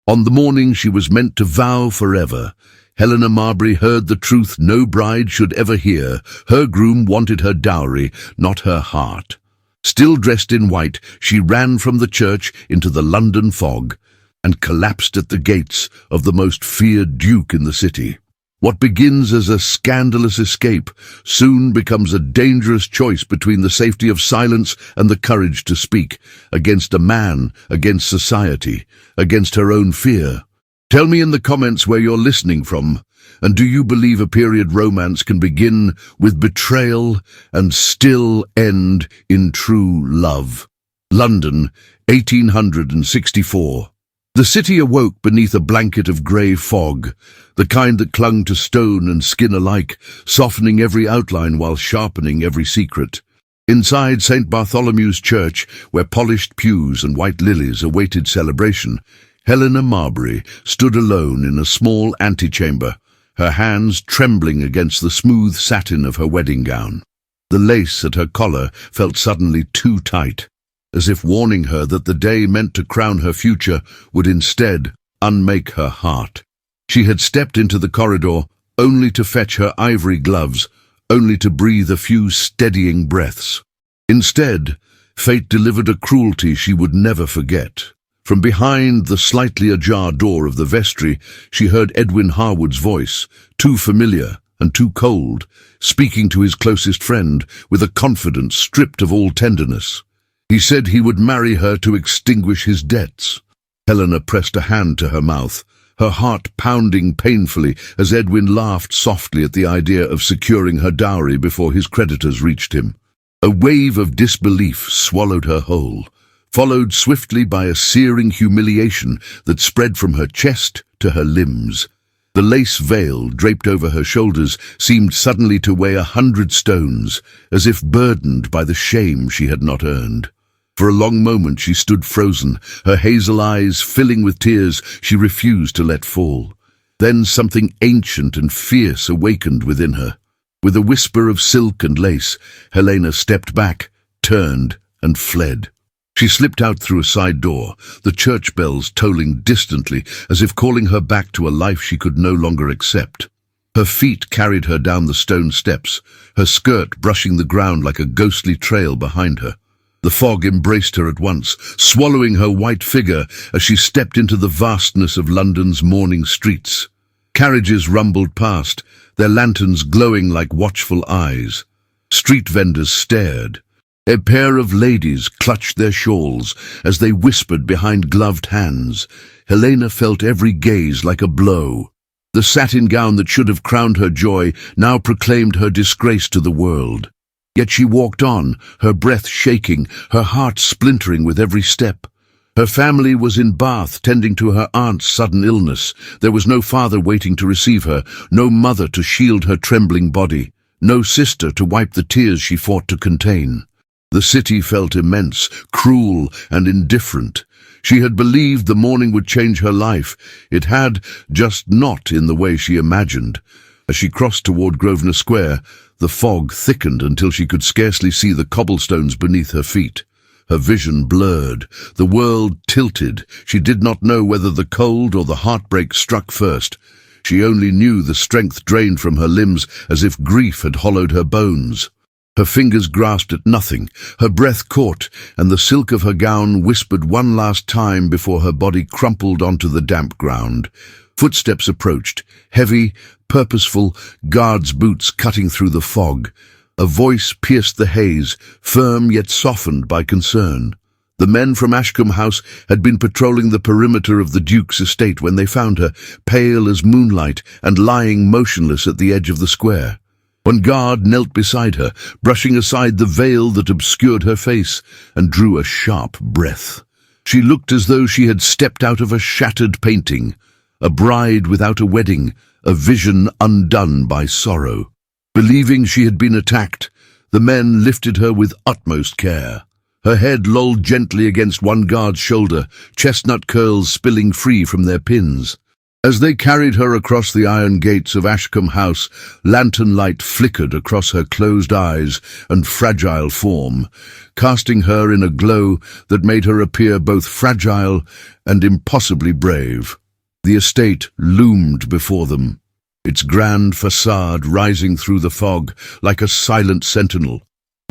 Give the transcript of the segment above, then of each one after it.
On the morning she was meant to vow forever, Helena Marberry heard the truth no bride should ever hear. Her groom wanted her dowry, not her heart. Still dressed in white, she ran from the church into the London fog and collapsed at the gates of the most feared duke in the city. What begins as a scandalous escape soon becomes a dangerous choice between the safety of silence and the courage to speak, against a man, against society, against her own fear. Tell me in the comments where you're listening from, and do you believe a period romance can begin with betrayal and still end in true love? London, 1864. The city awoke beneath a blanket of grey fog, the kind that clung to stone and skin alike, softening every outline while sharpening every secret. Inside St. Bartholomew's Church, where polished pews and white lilies awaited celebration, Helena Marberry stood alone in a small antechamber, her hands trembling against the smooth satin of her wedding gown. The lace at her collar felt suddenly too tight, as if warning her that the day meant to crown her future would instead unmake her heart. She had stepped into the corridor only to fetch her ivory gloves, only to breathe a few steadying breaths. Instead, fate delivered a cruelty she would never forget. From behind the slightly ajar door of the vestry, she heard Edwin Harwood's voice, too familiar and too cold, speaking to his closest friend with a confidence stripped of all tenderness. He said he would marry her to extinguish his debts. Helena pressed a hand to her mouth, her heart pounding painfully as Edwin laughed softly at the idea of securing her dowry before his creditors reached him. A wave of disbelief swallowed her whole, followed swiftly by a searing humiliation that spread from her chest to her limbs. The lace veil draped over her shoulders seemed suddenly to weigh 100 stones, as if burdened by the shame she had not earned. For a long moment she stood frozen, her hazel eyes filling with tears she refused to let fall. Then something ancient and fierce awakened within her. With a whisper of silk and lace, Helena stepped back, turned, and fled. She slipped out through a side door, the church bells tolling distantly, as if calling her back to a life she could no longer accept. Her feet carried her down the stone steps, her skirt brushing the ground like a ghostly trail behind her. The fog embraced her at once, swallowing her white figure as she stepped into the vastness of London's morning streets. Carriages rumbled past, their lanterns glowing like watchful eyes. Street vendors stared. A pair of ladies clutched their shawls as they whispered behind gloved hands. Helena felt every gaze like a blow. The satin gown that should have crowned her joy now proclaimed her disgrace to the world. Yet she walked on, her breath shaking, her heart splintering with every step. Her family was in Bath, tending to her aunt's sudden illness. There was no father waiting to receive her, no mother to shield her trembling body, no sister to wipe the tears she fought to contain. The city felt immense, cruel, and indifferent. She had believed the morning would change her life. It had, just not in the way she imagined. As she crossed toward Grosvenor Square, the fog thickened until she could scarcely see the cobblestones beneath her feet. Her vision blurred, the world tilted. She did not know whether the cold or the heartbreak struck first. She only knew the strength drained from her limbs as if grief had hollowed her bones. Her fingers grasped at nothing, her breath caught, and the silk of her gown whispered one last time before her body crumpled onto the damp ground. Footsteps approached, heavy, purposeful, guards' boots cutting through the fog. A voice pierced the haze, firm yet softened by concern. The men from Ashkam House had been patrolling the perimeter of the Duke's estate when they found her, pale as moonlight and lying motionless at the edge of the square. One guard knelt beside her, brushing aside the veil that obscured her face, and drew a sharp breath. She looked as though she had stepped out of a shattered painting, a bride without a wedding, a vision undone by sorrow. Believing she had been attacked, the men lifted her with utmost care. Her head lolled gently against one guard's shoulder, chestnut curls spilling free from their pins. As they carried her across the iron gates of Ashkam House, lantern light flickered across her closed eyes and fragile form, casting her in a glow that made her appear both fragile and impossibly brave. The estate loomed before them, its grand facade rising through the fog like a silent sentinel.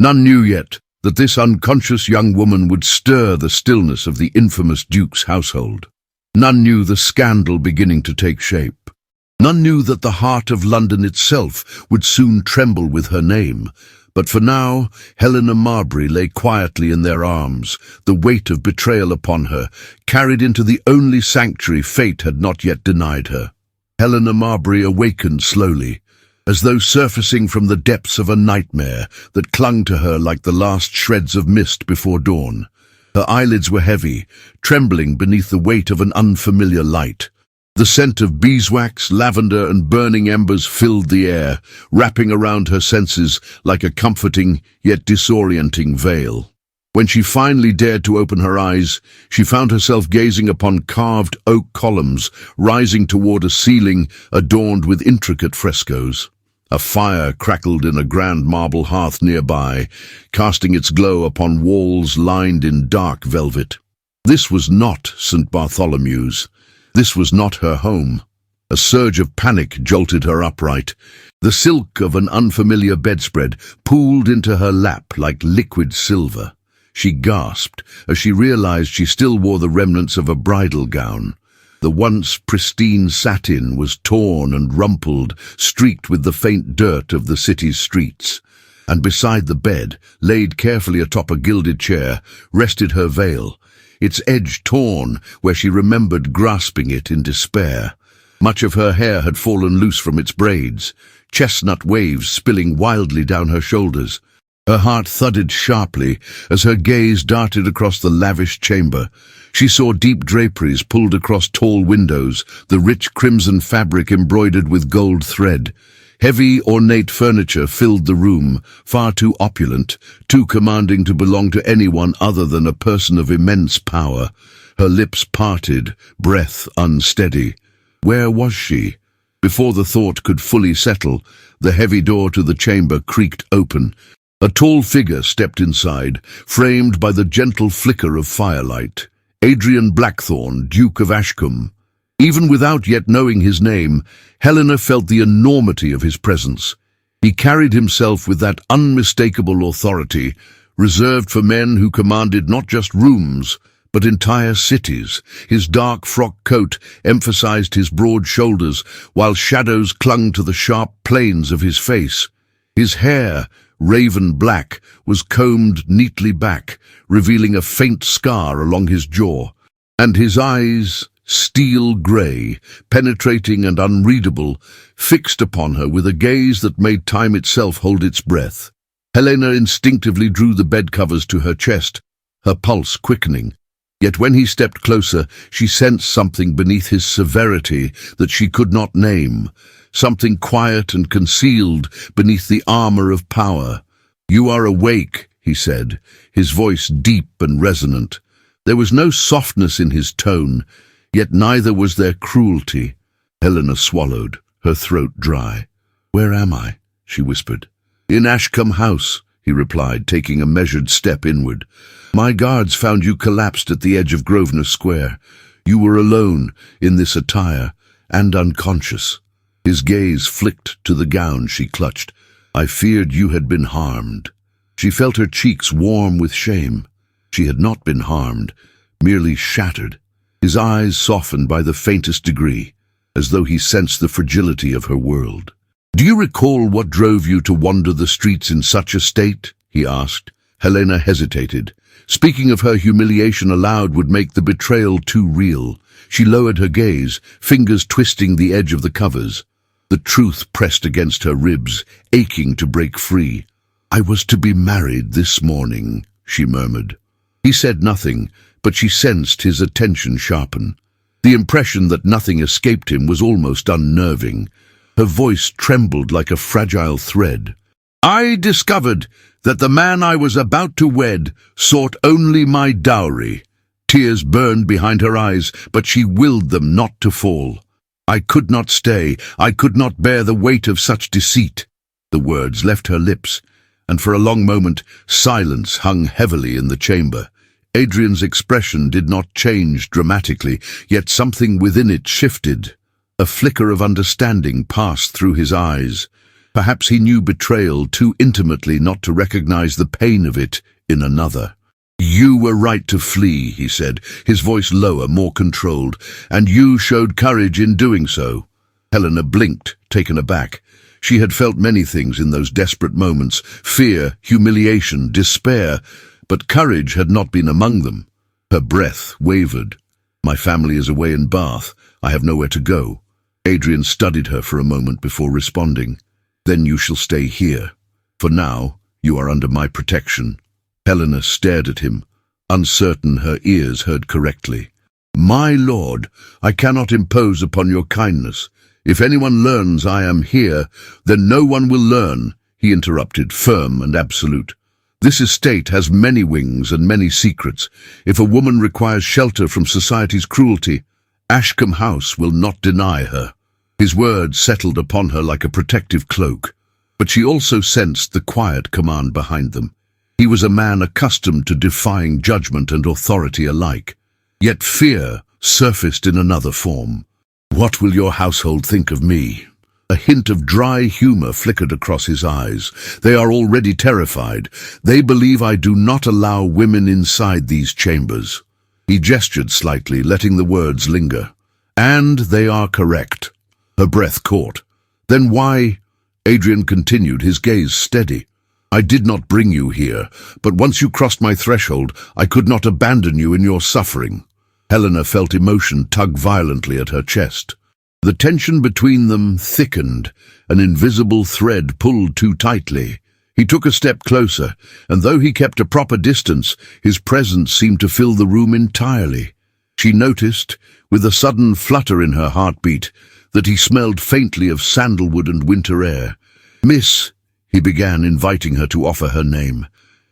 None knew yet that this unconscious young woman would stir the stillness of the infamous Duke's household. None knew the scandal beginning to take shape. None knew that the heart of London itself would soon tremble with her name. But for now, Helena Marberry lay quietly in their arms, the weight of betrayal upon her, carried into the only sanctuary fate had not yet denied her. Helena Marberry awakened slowly, as though surfacing from the depths of a nightmare that clung to her like the last shreds of mist before dawn. Her eyelids were heavy, trembling beneath the weight of an unfamiliar light. The scent of beeswax, lavender, and burning embers filled the air, wrapping around her senses like a comforting yet disorienting veil. When she finally dared to open her eyes, she found herself gazing upon carved oak columns rising toward a ceiling adorned with intricate frescoes. A fire crackled in a grand marble hearth nearby, casting its glow upon walls lined in dark velvet. This was not St. Bartholomew's. This was not her home. A surge of panic jolted her upright. The silk of an unfamiliar bedspread pooled into her lap like liquid silver. She gasped as she realized she still wore the remnants of a bridal gown. The once pristine satin was torn and rumpled, streaked with the faint dirt of the city's streets. And beside the bed, laid carefully atop a gilded chair, rested her veil, its edge torn where she remembered grasping it in despair. Much of her hair had fallen loose from its braids, chestnut waves spilling wildly down her shoulders. Her heart thudded sharply as her gaze darted across the lavish chamber. She saw deep draperies pulled across tall windows, the rich crimson fabric embroidered with gold thread. Heavy, ornate furniture filled the room, far too opulent, too commanding to belong to anyone other than a person of immense power. Her lips parted, breath unsteady. Where was she? Before the thought could fully settle, the heavy door to the chamber creaked open. A tall figure stepped inside, framed by the gentle flicker of firelight. Adrien Blackthorne, Duke of Ashkam. Even without yet knowing his name, Helena felt the enormity of his presence. He carried himself with that unmistakable authority, reserved for men who commanded not just rooms, but entire cities. His dark frock coat emphasized his broad shoulders, while shadows clung to the sharp planes of his face. His hair, raven black, was combed neatly back, revealing a faint scar along his jaw, and his eyes, steel grey, penetrating and unreadable, fixed upon her with a gaze that made time itself hold its breath. Helena instinctively drew the bedcovers to her chest, her pulse quickening. Yet when he stepped closer, she sensed something beneath his severity that she could not name, something quiet and concealed beneath the armor of power. "You are awake," he said, his voice deep and resonant. There was no softness in his tone, yet neither was there cruelty. Helena swallowed, her throat dry. "Where am I?" she whispered. "In Ashkam House," he replied, taking a measured step inward. "My guards found you collapsed at the edge of Grosvenor Square. You were alone, in this attire, and unconscious." His gaze flicked to the gown she clutched. "I feared you had been harmed." She felt her cheeks warm with shame. She had not been harmed, merely shattered. His eyes softened by the faintest degree, as though he sensed the fragility of her world. "Do you recall what drove you to wander the streets in such a state?" he asked. Helena hesitated. Speaking of her humiliation aloud would make the betrayal too real. She lowered her gaze, fingers twisting the edge of the covers. The truth pressed against her ribs, aching to break free. "I was to be married this morning," she murmured. He said nothing, but she sensed his attention sharpen. The impression that nothing escaped him was almost unnerving. Her voice trembled like a fragile thread. "I discovered that the man I was about to wed sought only my dowry." Tears burned behind her eyes, but she willed them not to fall. I could not stay. I could not bear the weight of such deceit. The words left her lips, and for a long moment silence hung heavily in the chamber. Adrien's expression did not change dramatically, yet something within it shifted. A flicker of understanding passed through his eyes. Perhaps he knew betrayal too intimately not to recognize the pain of it in another. You were right to flee, he said, his voice lower, more controlled, and you showed courage in doing so. Helena blinked, taken aback. She had felt many things in those desperate moments, fear, humiliation, despair, but courage had not been among them. Her breath wavered. My family is away in Bath. I have nowhere to go. Adrien studied her for a moment before responding. Then you shall stay here. For now, you are under my protection. Helena stared at him, uncertain her ears heard correctly. My lord, I cannot impose upon your kindness. If anyone learns I am here, then no one will learn, he interrupted, firm and absolute. This estate has many wings and many secrets. If a woman requires shelter from society's cruelty, Ashkam House will not deny her. His words settled upon her like a protective cloak, but she also sensed the quiet command behind them. He was a man accustomed to defying judgment and authority alike. Yet fear surfaced in another form. What will your household think of me? A hint of dry humor flickered across his eyes. They are already terrified. They believe I do not allow women inside these chambers. He gestured slightly, letting the words linger. And they are correct. Her breath caught. Then why? Adrien continued, his gaze steady. I did not bring you here, but once you crossed my threshold, I could not abandon you in your suffering. Helena felt emotion tug violently at her chest. The tension between them thickened, an invisible thread pulled too tightly. He took a step closer, and though he kept a proper distance, his presence seemed to fill the room entirely. She noticed, with a sudden flutter in her heartbeat, that he smelled faintly of sandalwood and winter air. Miss, he began, inviting her to offer her name.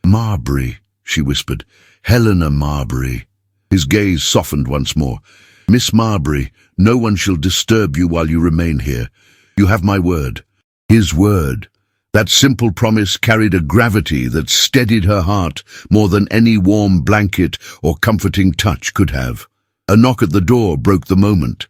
Marberry, she whispered. Helena Marberry. His gaze softened once more. Miss Marberry, no one shall disturb you while you remain here. You have my word. His word. That simple promise carried a gravity that steadied her heart more than any warm blanket or comforting touch could have. A knock at the door broke the moment.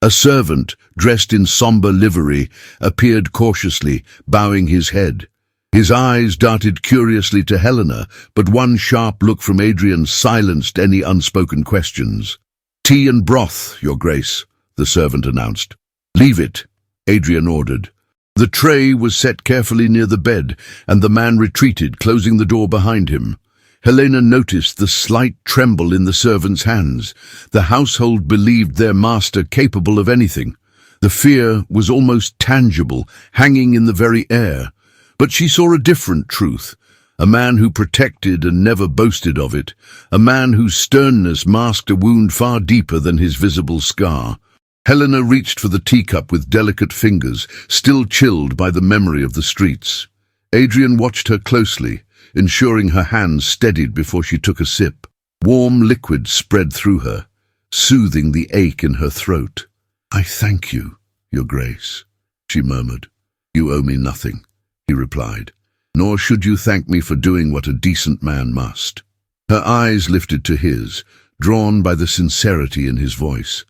A servant, dressed in somber livery, appeared cautiously, bowing his head. His eyes darted curiously to Helena, but one sharp look from Adrien silenced any unspoken questions. Tea and broth, Your Grace, the servant announced. Leave it, Adrien ordered. The tray was set carefully near the bed, and the man retreated, closing the door behind him. Helena noticed the slight tremble in the servant's hands. The household believed their master capable of anything. The fear was almost tangible, hanging in the very air. But she saw a different truth. A man who protected and never boasted of it. A man whose sternness masked a wound far deeper than his visible scar. Helena reached for the teacup with delicate fingers, still chilled by the memory of the streets. Adrien watched her closely, ensuring her hands steadied before she took a sip. Warm liquid spread through her, soothing the ache in her throat. I thank you, Your Grace, she murmured. You owe me nothing, he replied. Nor should you thank me for doing what a decent man must. Her eyes lifted to his, drawn by the sincerity in his voice.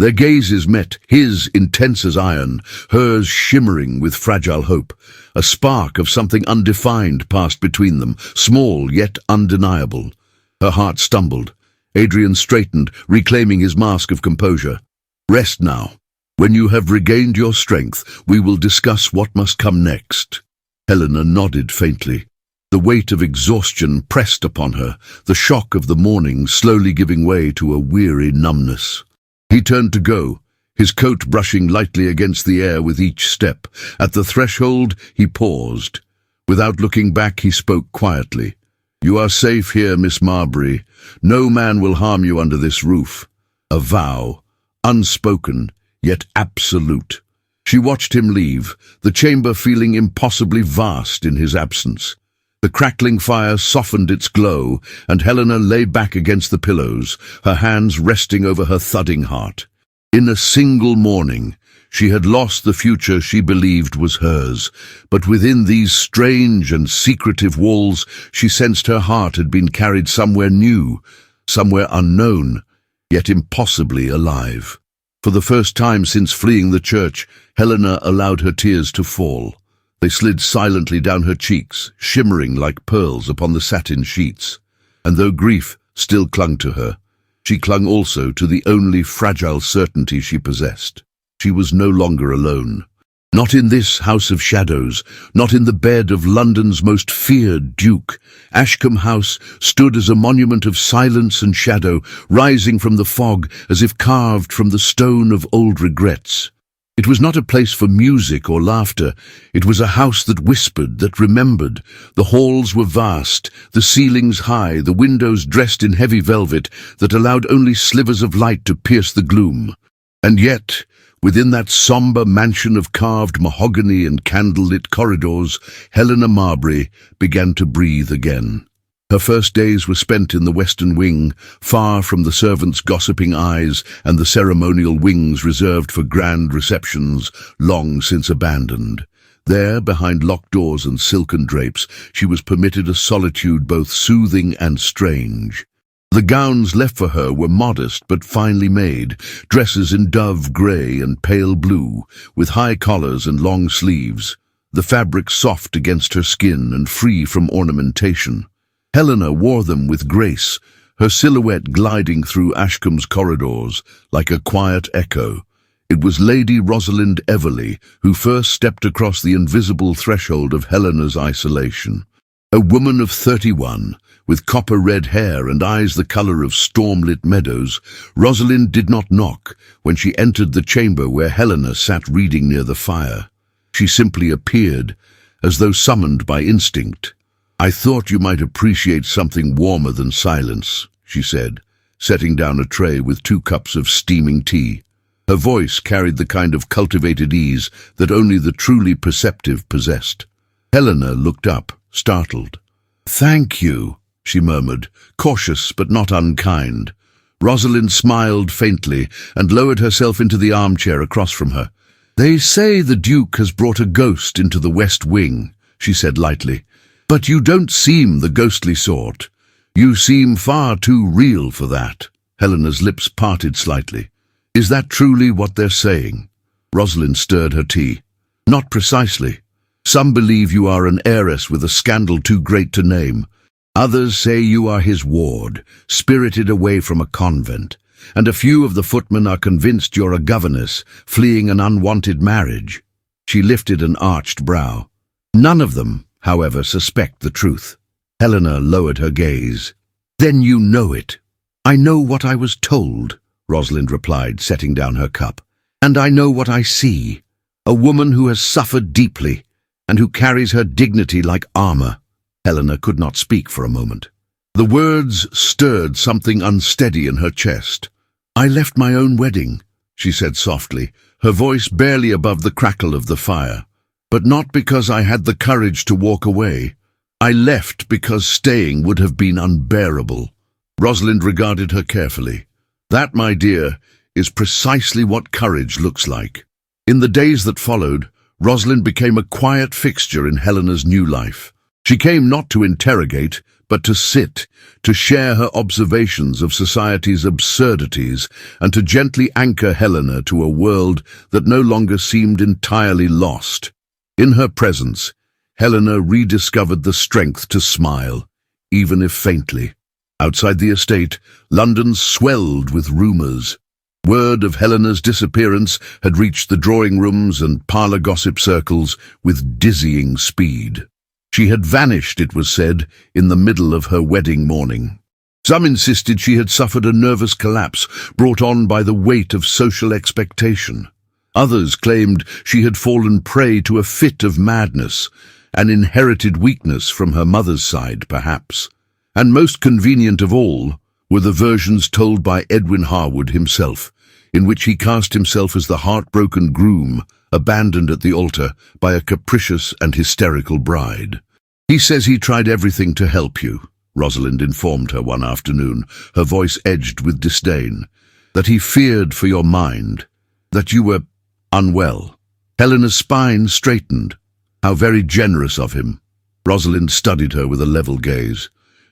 Their gazes met, his intense as iron, hers shimmering with fragile hope. A spark of something undefined passed between them, small yet undeniable. Her heart stumbled. Adrien straightened, reclaiming his mask of composure. Rest now. When you have regained your strength, we will discuss what must come next. Helena nodded faintly. The weight of exhaustion pressed upon her, the shock of the morning slowly giving way to a weary numbness. He turned to go, his coat brushing lightly against the air with each step. At the threshold, he paused. Without looking back, he spoke quietly. You are safe here, Miss Marberry. No man will harm you under this roof. A vow, unspoken, yet absolute. She watched him leave, the chamber feeling impossibly vast in his absence. The crackling fire softened its glow, and Helena lay back against the pillows, her hands resting over her thudding heart. In a single morning, she had lost the future she believed was hers, but within these strange and secretive walls she sensed her heart had been carried somewhere new, somewhere unknown, yet impossibly alive. For the first time since fleeing the church, Helena allowed her tears to fall. They slid silently down her cheeks, shimmering like pearls upon the satin sheets. And though grief still clung to her, she clung also to the only fragile certainty she possessed. She was no longer alone. Not in this house of shadows, not in the bed of London's most feared duke. Ashkam House stood as a monument of silence and shadow, rising from the fog as if carved from the stone of old regrets. It was not a place for music or laughter. It was a house that whispered, that remembered. The halls were vast, the ceilings high, the windows dressed in heavy velvet that allowed only slivers of light to pierce the gloom. And yet, within that sombre mansion of carved mahogany and candle-lit corridors, Helena Marberry began to breathe again. Her first days were spent in the western wing, far from the servants' gossiping eyes and the ceremonial wings reserved for grand receptions, long since abandoned. There, behind locked doors and silken drapes, she was permitted a solitude both soothing and strange. The gowns left for her were modest but finely made, dresses in dove grey and pale blue, with high collars and long sleeves, the fabric soft against her skin and free from ornamentation. Helena wore them with grace, her silhouette gliding through Ashkam's corridors like a quiet echo. It was Lady Rosalind Everley who first stepped across the invisible threshold of Helena's isolation. A woman of 31, with copper-red hair and eyes the colour of storm-lit meadows, Rosalind did not knock when she entered the chamber where Helena sat reading near the fire. She simply appeared, as though summoned by instinct. "I thought you might appreciate something warmer than silence," she said, setting down a tray with 2 cups of steaming tea. Her voice carried the kind of cultivated ease that only the truly perceptive possessed. Helena looked up, startled. "Thank you," she murmured, cautious but not unkind. Rosalind smiled faintly and lowered herself into the armchair across from her. "They say the Duke has brought a ghost into the West Wing," she said lightly. "But you don't seem the ghostly sort. You seem far too real for that." Helena's lips parted slightly. "Is that truly what they're saying?" Rosalind stirred her tea. "Not precisely. Some believe you are an heiress with a scandal too great to name. Others say you are his ward, spirited away from a convent. And a few of the footmen are convinced you're a governess, fleeing an unwanted marriage." She lifted an arched brow. "None of them, however, suspect the truth." Helena lowered her gaze. "Then you know it." "I know what I was told," Rosalind replied, setting down her cup. "And I know what I see. A woman who has suffered deeply, and who carries her dignity like armor." Helena could not speak for a moment. The words stirred something unsteady in her chest. "I left my own wedding," she said softly, her voice barely above the crackle of the fire. "But not because I had the courage to walk away. I left because staying would have been unbearable." Rosalind regarded her carefully. "That, my dear, is precisely what courage looks like." In the days that followed, Rosalind became a quiet fixture in Helena's new life. She came not to interrogate, but to sit, to share her observations of society's absurdities, and to gently anchor Helena to a world that no longer seemed entirely lost. In her presence, Helena rediscovered the strength to smile, even if faintly. Outside the estate, London swelled with rumours. Word of Helena's disappearance had reached the drawing rooms and parlour gossip circles with dizzying speed. She had vanished, it was said, in the middle of her wedding morning. Some insisted she had suffered a nervous collapse brought on by the weight of social expectation. Others claimed she had fallen prey to a fit of madness, an inherited weakness from her mother's side, perhaps. And most convenient of all were the versions told by Edwin Harwood himself, in which he cast himself as the heartbroken groom, abandoned at the altar by a capricious and hysterical bride. "He says he tried everything to help you," Rosalind informed her one afternoon, her voice edged with disdain. that he feared for your mind, that you were unwell. Helena's spine straightened. How very generous of him. Rosalind studied her with a level gaze.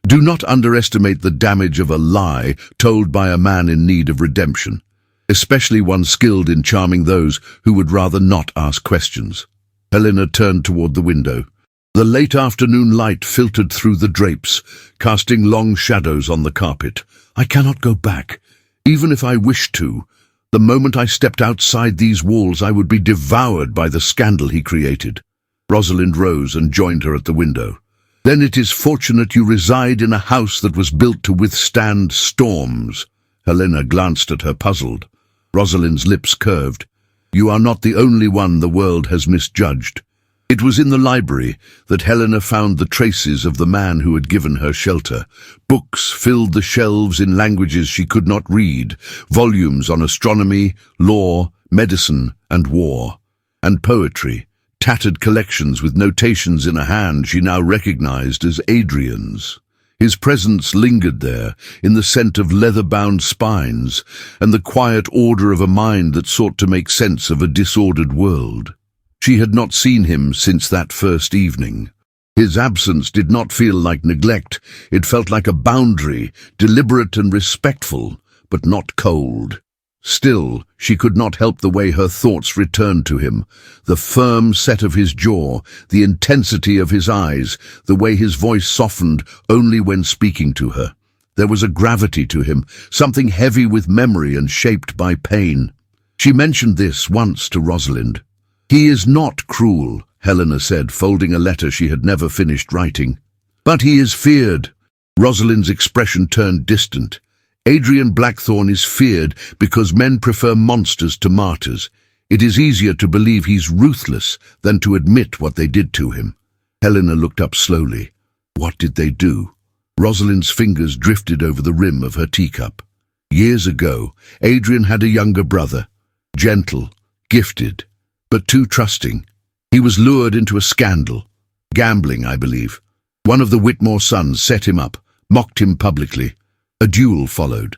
Do not underestimate the damage of a lie told by a man in need of redemption, especially one skilled in charming those who would rather not ask questions. Helena turned toward the window. The late afternoon light filtered through the drapes, casting long shadows on the carpet. I cannot go back, even if I wished to. The moment I stepped outside these walls, I would be devoured by the scandal he created. Rosalind rose and joined her at the window. Then it is fortunate you reside in a house that was built to withstand storms. Helena glanced at her, puzzled. Rosalind's lips curved. You are not the only one the world has misjudged. It was in the library that Helena found the traces of the man who had given her shelter. Books filled the shelves in languages she could not read, volumes on astronomy, law, medicine, and war, and poetry, tattered collections with notations in a hand she now recognized as Adrien's. His presence lingered there, in the scent of leather-bound spines, and the quiet order of a mind that sought to make sense of a disordered world. She had not seen him since that first evening. His absence did not feel like neglect. It felt like a boundary, deliberate and respectful, but not cold. Still, she could not help the way her thoughts returned to him, the firm set of his jaw, the intensity of his eyes, the way his voice softened only when speaking to her. There was a gravity to him, something heavy with memory and shaped by pain. She mentioned this once to Rosalind. He is not cruel, Helena said, folding a letter she had never finished writing. But he is feared. Rosalind's expression turned distant. Adrien Blackthorne is feared because men prefer monsters to martyrs. It is easier to believe he's ruthless than to admit what they did to him. Helena looked up slowly. What did they do? Rosalind's fingers drifted over the rim of her teacup. Years ago, Adrien had a younger brother, gentle, gifted, but too trusting. He was lured into a scandal. Gambling, I believe. One of the Whitmore sons set him up, mocked him publicly. A duel followed.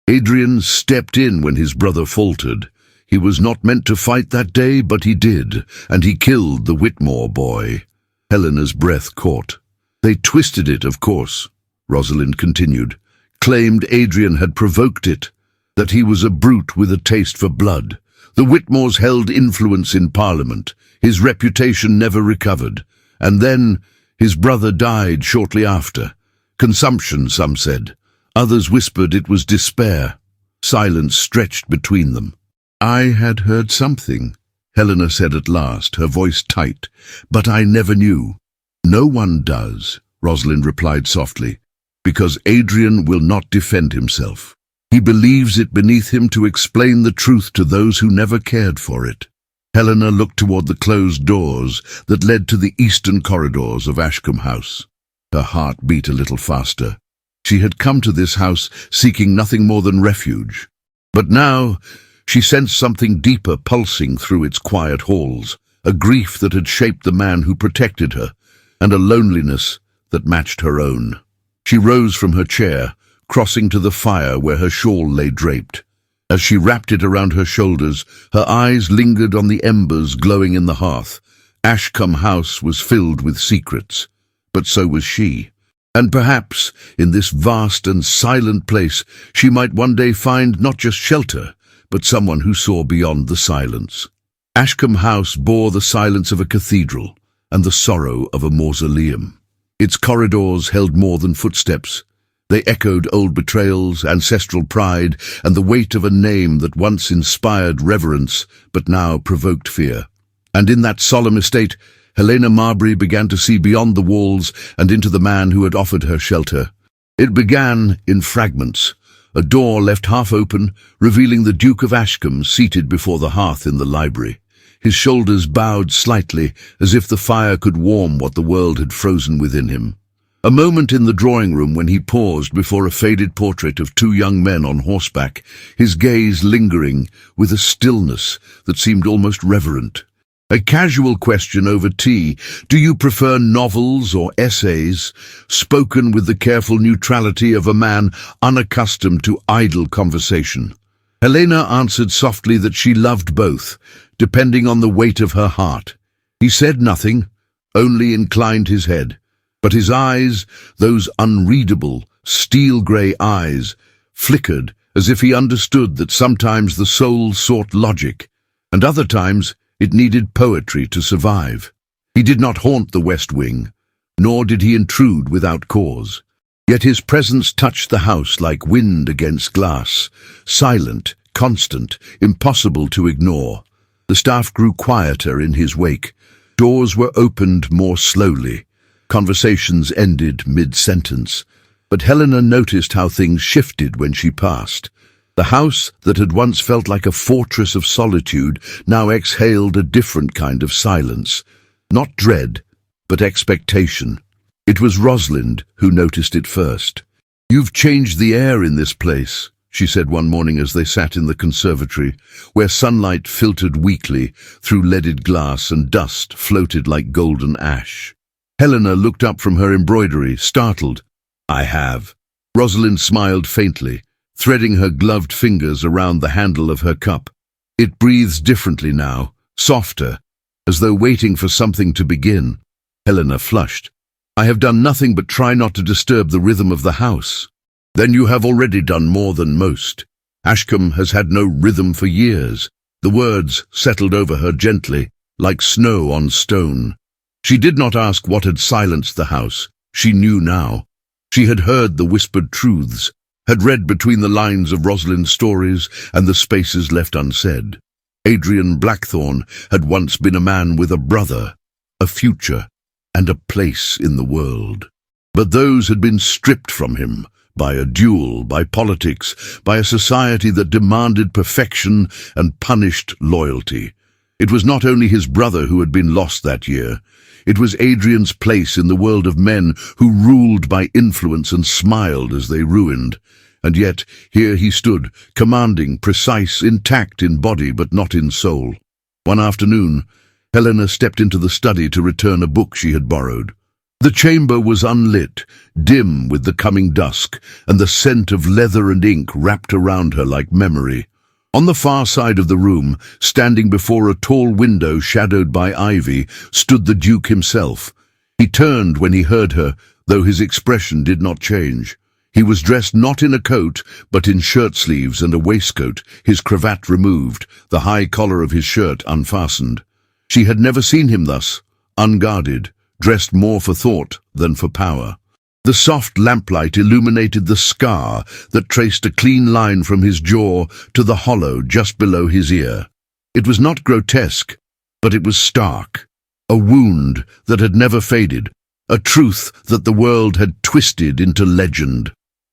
Adrien stepped in when his brother faltered. He was not meant to fight that day, but he did, and he killed the Whitmore boy. Helena's breath caught. They twisted it, of course, Rosalind continued. Claimed Adrien had provoked it, that he was a brute with a taste for blood. The Whitmores held influence in Parliament. His reputation never recovered. And then his brother died shortly after. Consumption, some said. Others whispered it was despair. Silence stretched between them. I had heard something, Helena said at last, her voice tight, but I never knew. No one does, Rosalind replied softly, because Adrien will not defend himself. He believes it beneath him to explain the truth to those who never cared for it. Helena looked toward the closed doors that led to the eastern corridors of Ashkam House. Her heart beat a little faster. She had come to this house seeking nothing more than refuge. But now she sensed something deeper pulsing through its quiet halls, a grief that had shaped the man who protected her, and a loneliness that matched her own. She rose from her chair, crossing to the fire where her shawl lay draped. As she wrapped it around her shoulders, her eyes lingered on the embers glowing in the hearth. Ashkam House was filled with secrets, but so was she. And perhaps, in this vast and silent place, she might one day find not just shelter, but someone who saw beyond the silence. Ashkam House bore the silence of a cathedral and the sorrow of a mausoleum. Its corridors held more than footsteps. They echoed old betrayals, ancestral pride, and the weight of a name that once inspired reverence, but now provoked fear. And in that solemn estate, Helena Marberry began to see beyond the walls and into the man who had offered her shelter. It began in fragments. A door left half open, revealing the Duke of Ashkam seated before the hearth in the library. His shoulders bowed slightly, as if the fire could warm what the world had frozen within him. A moment in the drawing room when he paused before a faded portrait of two young men on horseback, his gaze lingering with a stillness that seemed almost reverent. A casual question over tea, do you prefer novels or essays, spoken with the careful neutrality of a man unaccustomed to idle conversation. Helena answered softly that she loved both, depending on the weight of her heart. He said nothing, only inclined his head. But his eyes, those unreadable, steel-grey eyes, flickered as if he understood that sometimes the soul sought logic, and other times it needed poetry to survive. He did not haunt the West Wing, nor did he intrude without cause. Yet his presence touched the house like wind against glass, silent, constant, impossible to ignore. The staff grew quieter in his wake. Doors were opened more slowly. Conversations ended mid-sentence. But Helena noticed how things shifted when she passed. The house that had once felt like a fortress of solitude now exhaled a different kind of silence. Not dread, but expectation. It was Rosalind who noticed it first. "You've changed the air in this place," she said one morning as they sat in the conservatory, where sunlight filtered weakly through leaded glass and dust floated like golden ash. Helena looked up from her embroidery, startled. "I have." Rosalind smiled faintly, threading her gloved fingers around the handle of her cup. It breathes differently now, softer, as though waiting for something to begin. Helena flushed. "I have done nothing but try not to disturb the rhythm of the house." "Then you have already done more than most. Ashkam has had no rhythm for years." The words settled over her gently, like snow on stone. She did not ask what had silenced the house. She knew now. She had heard the whispered truths, had read between the lines of Rosalind's stories and the spaces left unsaid. Adrien Blackthorne had once been a man with a brother, a future, and a place in the world. But those had been stripped from him, by a duel, by politics, by a society that demanded perfection and punished loyalty. It was not only his brother who had been lost that year. It was Adrien's place in the world of men who ruled by influence and smiled as they ruined. And yet, here he stood, commanding, precise, intact in body but not in soul. One afternoon, Helena stepped into the study to return a book she had borrowed. The chamber was unlit, dim with the coming dusk, and the scent of leather and ink wrapped around her like memory. On the far side of the room, standing before a tall window shadowed by ivy, stood the Duke himself. He turned when he heard her, though his expression did not change. He was dressed not in a coat, but in shirt-sleeves and a waistcoat, his cravat removed, the high collar of his shirt unfastened. She had never seen him thus, unguarded, dressed more for thought than for power. The soft lamplight illuminated the scar that traced a clean line from his jaw to the hollow just below his ear. It was not grotesque, but it was stark. A wound that had never faded, a truth that the world had twisted into legend.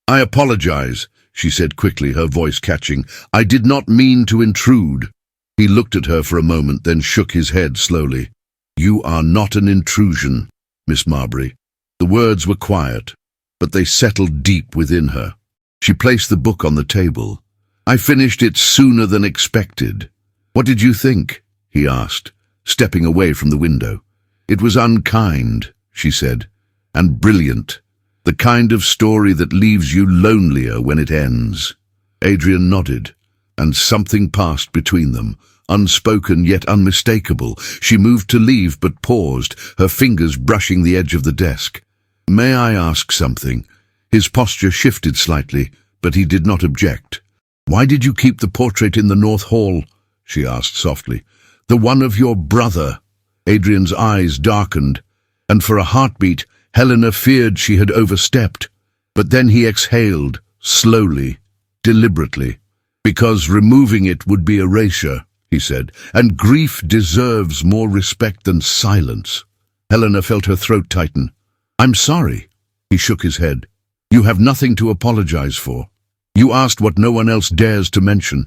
"I apologize," she said quickly, her voice catching. "I did not mean to intrude." He looked at her for a moment, then shook his head slowly. "You are not an intrusion, Miss Marberry." The words were quiet, but they settled deep within her. She placed the book on the table. "I finished it sooner than expected." "What did you think?" he asked, stepping away from the window. "It was unkind," she said, "and brilliant. The kind of story that leaves you lonelier when it ends." Adrien nodded, and something passed between them, unspoken yet unmistakable. She moved to leave but paused, her fingers brushing the edge of the desk. "May I ask something?" His posture shifted slightly, but he did not object. "Why did you keep the portrait in the North Hall?" she asked softly. "The one of your brother." Adrien's eyes darkened, and for a heartbeat, Helena feared she had overstepped. But then he exhaled, slowly, deliberately. "Because removing it would be erasure," he said, "and grief deserves more respect than silence." Helena felt her throat tighten. "I'm sorry." He shook his head. "You have nothing to apologize for. You asked what no one else dares to mention."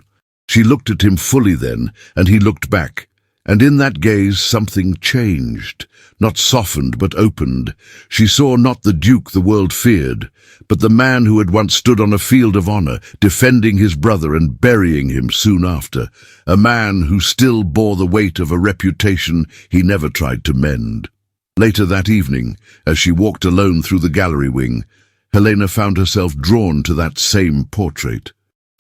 She looked at him fully then, and he looked back. And in that gaze something changed, not softened but opened. She saw not the Duke the world feared, but the man who had once stood on a field of honor, defending his brother and burying him soon after. A man who still bore the weight of a reputation he never tried to mend. Later that evening, as she walked alone through the gallery wing, Helena found herself drawn to that same portrait.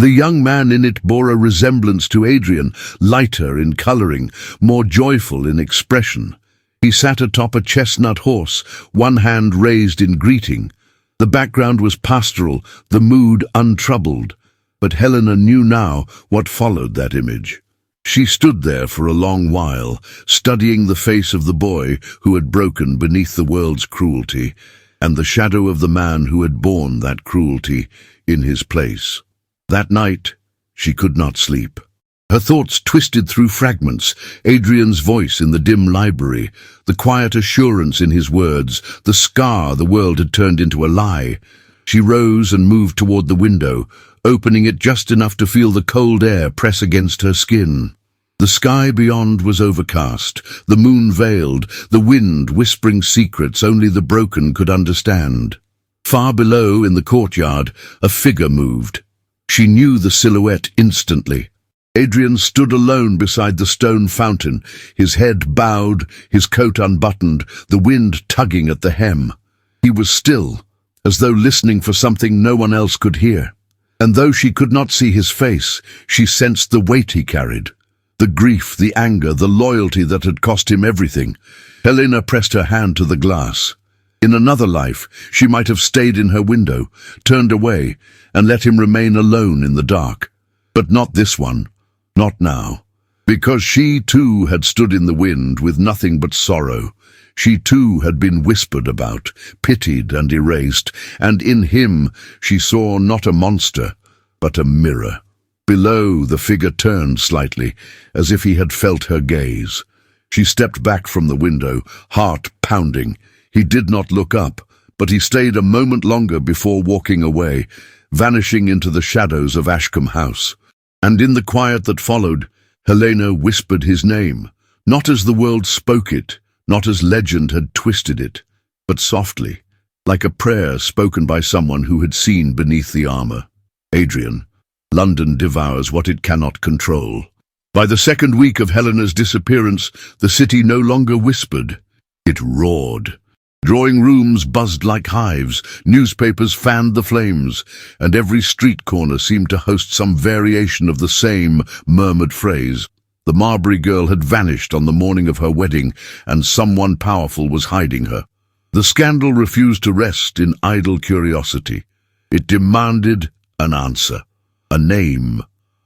The young man in it bore a resemblance to Adrien, lighter in colouring, more joyful in expression. He sat atop a chestnut horse, one hand raised in greeting. The background was pastoral, the mood untroubled. But Helena knew now what followed that image. She stood there for a long while, studying the face of the boy who had broken beneath the world's cruelty, and the shadow of the man who had borne that cruelty in his place. That night, she could not sleep. Her thoughts twisted through fragments, Adrien's voice in the dim library, the quiet assurance in his words, the scar the world had turned into a lie. She rose and moved toward the window, opening it just enough to feel the cold air press against her skin. The sky beyond was overcast, the moon veiled, the wind whispering secrets only the broken could understand. Far below, in the courtyard, a figure moved. She knew the silhouette instantly. Adrien stood alone beside the stone fountain, his head bowed, his coat unbuttoned, the wind tugging at the hem. He was still, as though listening for something no one else could hear. And though she could not see his face, she sensed the weight he carried. The grief, the anger, the loyalty that had cost him everything. Helena pressed her hand to the glass. In another life, she might have stayed in her window, turned away, and let him remain alone in the dark. But not this one. Not now. Because she too had stood in the wind with nothing but sorrow. She too had been whispered about, pitied and erased, and in him she saw not a monster, but a mirror. Below, the figure turned slightly, as if he had felt her gaze. She stepped back from the window, heart pounding. He did not look up, but he stayed a moment longer before walking away, vanishing into the shadows of Ashkam House. And in the quiet that followed, Helena whispered his name, not as the world spoke it, not as legend had twisted it, but softly, like a prayer spoken by someone who had seen beneath the armor. Adrien. London devours what it cannot control. By the second week of Helena's disappearance, the city no longer whispered. It roared. Drawing rooms buzzed like hives, newspapers fanned the flames, and every street corner seemed to host some variation of the same murmured phrase. The Marberry girl had vanished on the morning of her wedding, and someone powerful was hiding her. The scandal refused to rest in idle curiosity. It demanded an answer, a name,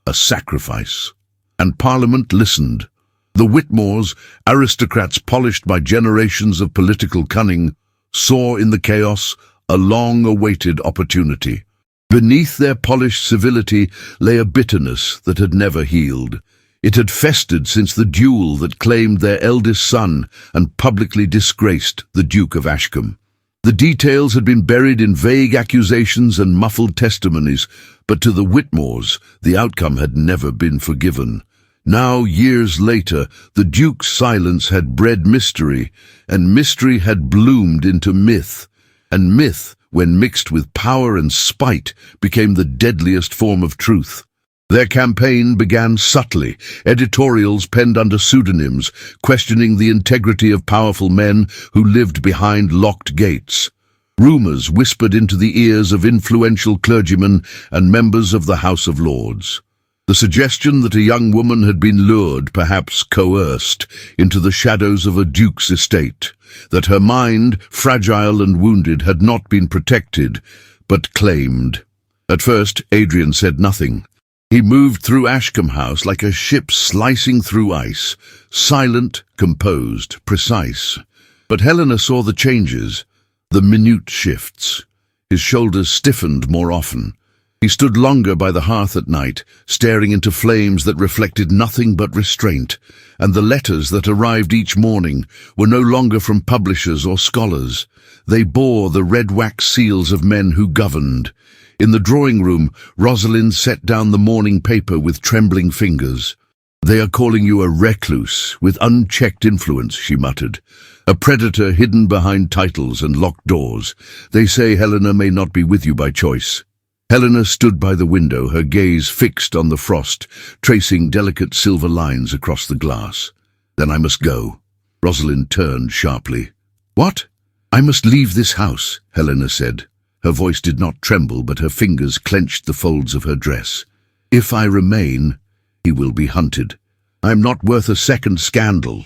a sacrifice. And Parliament listened. The Whitmores, aristocrats polished by generations of political cunning, saw in the chaos a long-awaited opportunity. Beneath their polished civility lay a bitterness that had never healed. It had festered since the duel that claimed their eldest son and publicly disgraced the Duke of Ashkam. The details had been buried in vague accusations and muffled testimonies, but to the Whitmores, the outcome had never been forgiven. Now, years later, the Duke's silence had bred mystery, and mystery had bloomed into myth. And myth, when mixed with power and spite, became the deadliest form of truth. Their campaign began subtly, editorials penned under pseudonyms, questioning the integrity of powerful men who lived behind locked gates. Rumours whispered into the ears of influential clergymen and members of the House of Lords. The suggestion that a young woman had been lured, perhaps coerced, into the shadows of a duke's estate, that her mind, fragile and wounded, had not been protected, but claimed. At first, Adrien said nothing. He moved through Ashkam House like a ship slicing through ice, silent, composed, precise. But Helena saw the changes, the minute shifts. His shoulders stiffened more often. He stood longer by the hearth at night, staring into flames that reflected nothing but restraint, and the letters that arrived each morning were no longer from publishers or scholars. They bore the red wax seals of men who governed. In the drawing room, Rosalind set down the morning paper with trembling fingers. "They are calling you a recluse, with unchecked influence," she muttered. "A predator hidden behind titles and locked doors. They say Helena may not be with you by choice." Helena stood by the window, her gaze fixed on the frost, tracing delicate silver lines across the glass. "Then I must go." Rosalind turned sharply. "What?" "I must leave this house," Helena said. Her voice did not tremble, but her fingers clenched the folds of her dress. If I remain, he will be hunted. I am not worth a second scandal.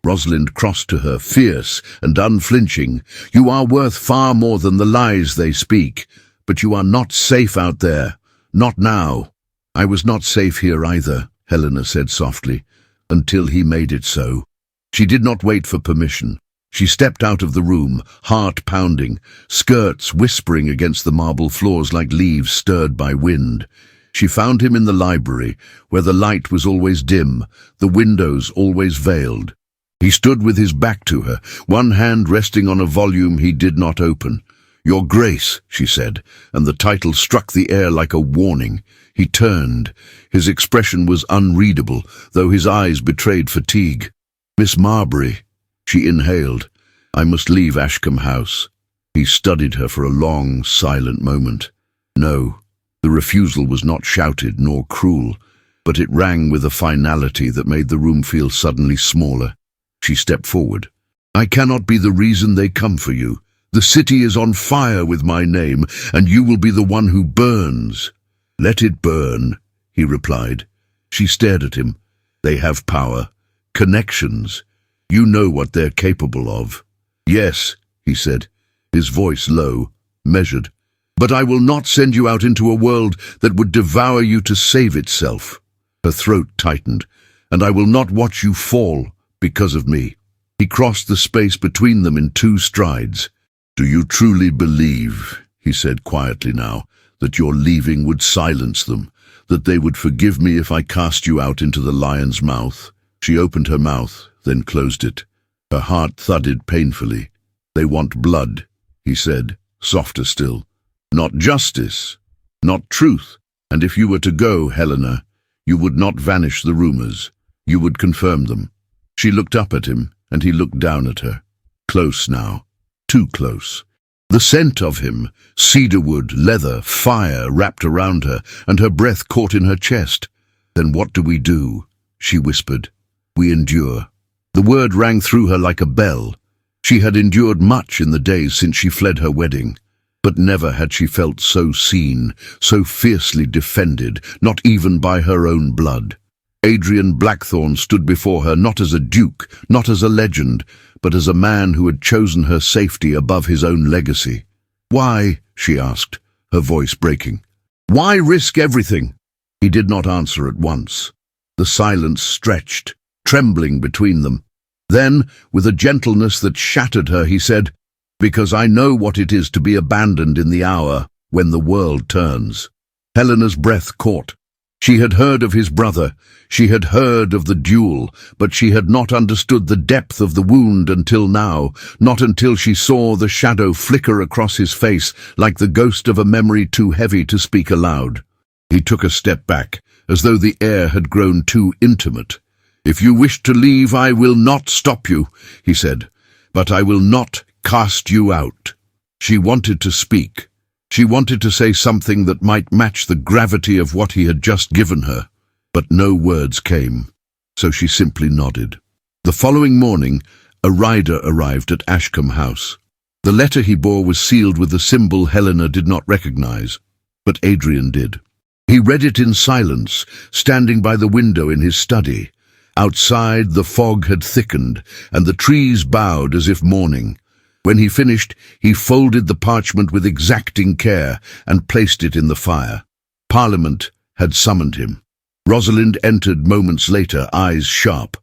Rosalind crossed to her, fierce and unflinching. You are worth far more than the lies they speak, but you are not safe out there. Not now. I was not safe here either, Helena said softly, until he made it so. She did not wait for permission. She stepped out of the room, heart pounding, skirts whispering against the marble floors like leaves stirred by wind. She found him in the library, where the light was always dim, the windows always veiled. He stood with his back to her, one hand resting on a volume he did not open. Your Grace, she said, and the title struck the air like a warning. He turned. His expression was unreadable, though his eyes betrayed fatigue. Miss Marberry, she inhaled. I must leave Ashkam House. He studied her for a long, silent moment. No, the refusal was not shouted nor cruel, but it rang with a finality that made the room feel suddenly smaller. She stepped forward. I cannot be the reason they come for you. The city is on fire with my name, and you will be the one who burns. Let it burn, he replied. She stared at him. They have power, connections. You know what they're capable of. Yes, he said, his voice low, measured. But I will not send you out into a world that would devour you to save itself. Her throat tightened. And I will not watch you fall because of me. He crossed the space between them in 2 strides. Do you truly believe, he said quietly now, that your leaving would silence them, that they would forgive me if I cast you out into the lion's mouth? She opened her mouth, then closed it. Her heart thudded painfully. They want blood, he said, softer still. Not justice, not truth. And if you were to go, Helena, you would not vanish the rumors. You would confirm them. She looked up at him, and he looked down at her. Close now. Too close. The scent of him, cedarwood, leather, fire wrapped around her, and her breath caught in her chest. Then what do we do? She whispered. We endure. The word rang through her like a bell. She had endured much in the days since she fled her wedding, but never had she felt so seen, so fiercely defended, not even by her own blood. Adrien Blackthorne stood before her not as a duke, not as a legend, but as a man who had chosen her safety above his own legacy. Why, she asked, her voice breaking. Why risk everything? He did not answer at once. The silence stretched, trembling between them. Then, with a gentleness that shattered her, he said, Because I know what it is to be abandoned in the hour when the world turns. Helena's breath caught. She had heard of his brother, she had heard of the duel, but she had not understood the depth of the wound until now, not until she saw the shadow flicker across his face like the ghost of a memory too heavy to speak aloud. He took a step back, as though the air had grown too intimate. If you wish to leave, I will not stop you, he said, but I will not cast you out. She wanted to speak. She wanted to say something that might match the gravity of what he had just given her, but no words came, so she simply nodded. The following morning, a rider arrived at Ashkam House. The letter he bore was sealed with a symbol Helena did not recognize, but Adrien did. He read it in silence, standing by the window in his study. Outside, the fog had thickened, and the trees bowed as if mourning. When he finished, he folded the parchment with exacting care and placed it in the fire. Parliament had summoned him. Rosalind entered moments later, eyes sharp.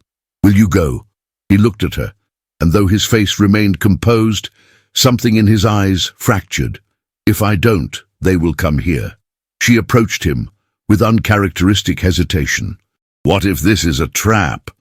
Will you go? He looked at her, and though his face remained composed, something in his eyes fractured. If I don't, they will come here. She approached him with uncharacteristic hesitation. What if this is a trap?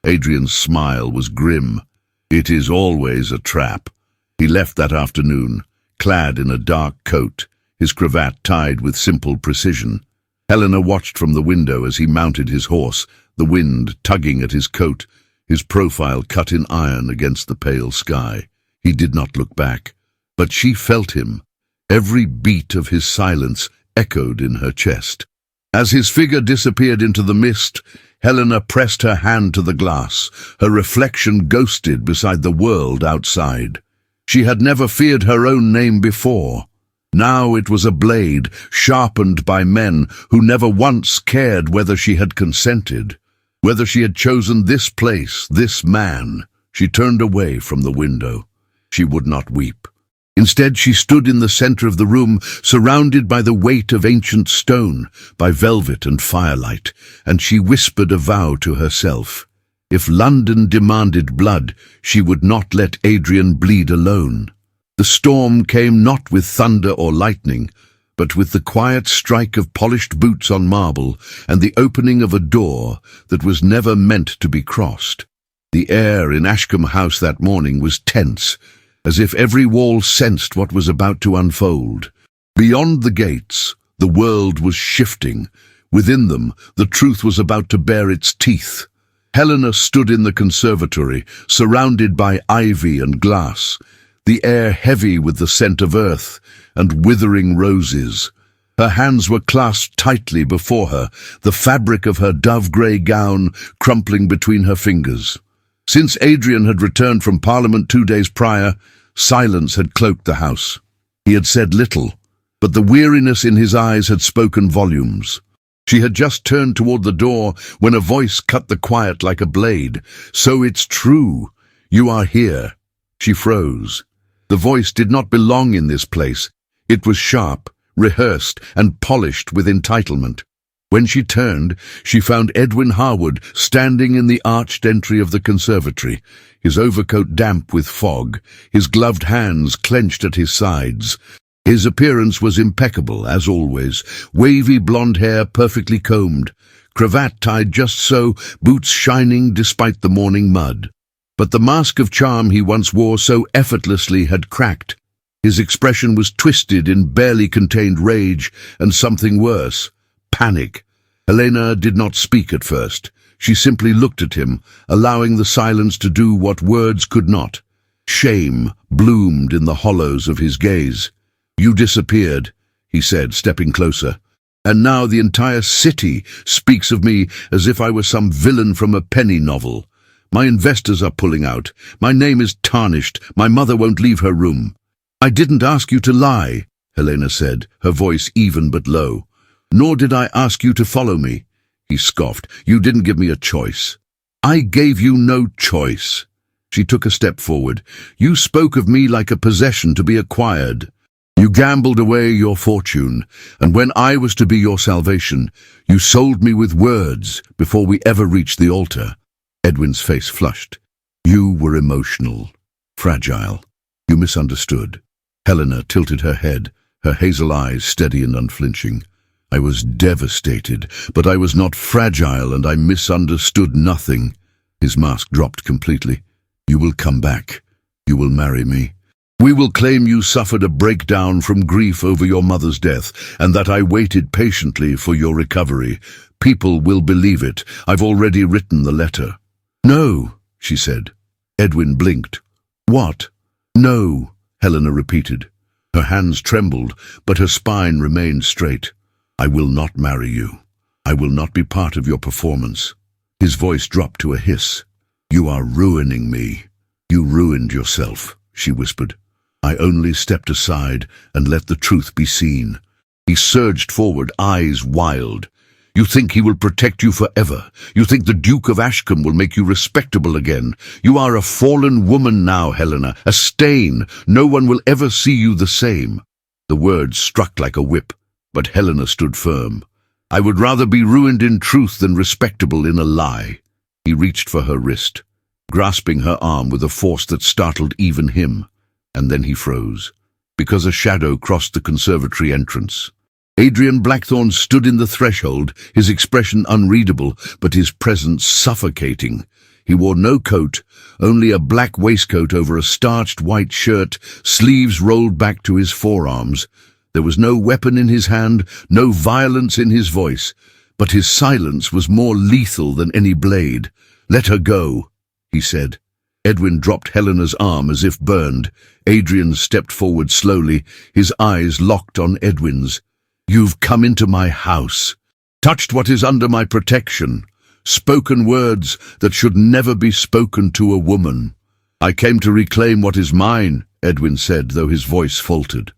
Adrien's smile was grim. It is always a trap. He left that afternoon, clad in a dark coat, his cravat tied with simple precision. Helena watched from the window as he mounted his horse, the wind tugging at his coat, his profile cut in iron against the pale sky. He did not look back, but she felt him. Every beat of his silence echoed in her chest. As his figure disappeared into the mist, Helena pressed her hand to the glass, her reflection ghosted beside the world outside. She had never feared her own name before. Now it was a blade, sharpened by men who never once cared whether she had consented, whether she had chosen this place, this man. She turned away from the window. She would not weep. Instead, she stood in the center of the room, surrounded by the weight of ancient stone, by velvet and firelight, and she whispered a vow to herself. If London demanded blood, she would not let Adrien bleed alone. The storm came not with thunder or lightning, but with the quiet strike of polished boots on marble and the opening of a door that was never meant to be crossed. The air in Ashkam House that morning was tense, as if every wall sensed what was about to unfold. Beyond the gates, the world was shifting. Within them, the truth was about to bare its teeth. Helena stood in the conservatory, surrounded by ivy and glass, the air heavy with the scent of earth and withering roses. Her hands were clasped tightly before her, the fabric of her dove-grey gown crumpling between her fingers. Since Adrien had returned from Parliament 2 days prior, silence had cloaked the house. He had said little, but the weariness in his eyes had spoken volumes. She had just turned toward the door when a voice cut the quiet like a blade. "So it's true. You are here." She froze. The voice did not belong in this place. It was sharp, rehearsed, and polished with entitlement. When she turned, she found Edwin Harwood standing in the arched entry of the conservatory, his overcoat damp with fog, his gloved hands clenched at his sides. His appearance was impeccable, as always, wavy blonde hair perfectly combed, cravat tied just so, boots shining despite the morning mud. But the mask of charm he once wore so effortlessly had cracked. His expression was twisted in barely contained rage and something worse, panic. Helena did not speak at first. She simply looked at him, allowing the silence to do what words could not. Shame bloomed in the hollows of his gaze. "You disappeared," he said, stepping closer. "And now the entire city speaks of me as if I were some villain from a penny novel. My investors are pulling out. My name is tarnished. My mother won't leave her room." "I didn't ask you to lie," Helena said, her voice even but low. "Nor did I ask you to follow me," he scoffed. "You didn't give me a choice." "I gave you no choice." She took a step forward. "You spoke of me like a possession to be acquired. You gambled away your fortune, and when I was to be your salvation, you sold me with words before we ever reached the altar." Edwin's face flushed. "You were emotional, fragile. You misunderstood." Helena tilted her head, her hazel eyes steady and unflinching. "I was devastated, but I was not fragile, and I misunderstood nothing." His mask dropped completely. "You will come back. You will marry me. We will claim you suffered a breakdown from grief over your mother's death, and that I waited patiently for your recovery. People will believe it. I've already written the letter." "No," she said. Edwin blinked. "What?" "No," Helena repeated. Her hands trembled, but her spine remained straight. "I will not marry you. I will not be part of your performance." His voice dropped to a hiss. "You are ruining me. You ruined yourself," she whispered. "I only stepped aside and let the truth be seen." He surged forward, eyes wild. "You think he will protect you forever? You think the Duke of Ashkam will make you respectable again? You are a fallen woman now, Helena, a stain. No one will ever see you the same." The words struck like a whip, but Helena stood firm. "I would rather be ruined in truth than respectable in a lie." He reached for her wrist, grasping her arm with a force that startled even him. And then he froze, because a shadow crossed the conservatory entrance. Adrien Blackthorne stood in the threshold, his expression unreadable, but his presence suffocating. He wore no coat, only a black waistcoat over a starched white shirt, sleeves rolled back to his forearms. There was no weapon in his hand, no violence in his voice, but his silence was more lethal than any blade. "Let her go," he said. Edwin dropped Helena's arm as if burned. Adrien stepped forward slowly, his eyes locked on Edwin's. "You've come into my house, touched what is under my protection, spoken words that should never be spoken to a woman." "I came to reclaim what is mine," Edwin said, though his voice faltered.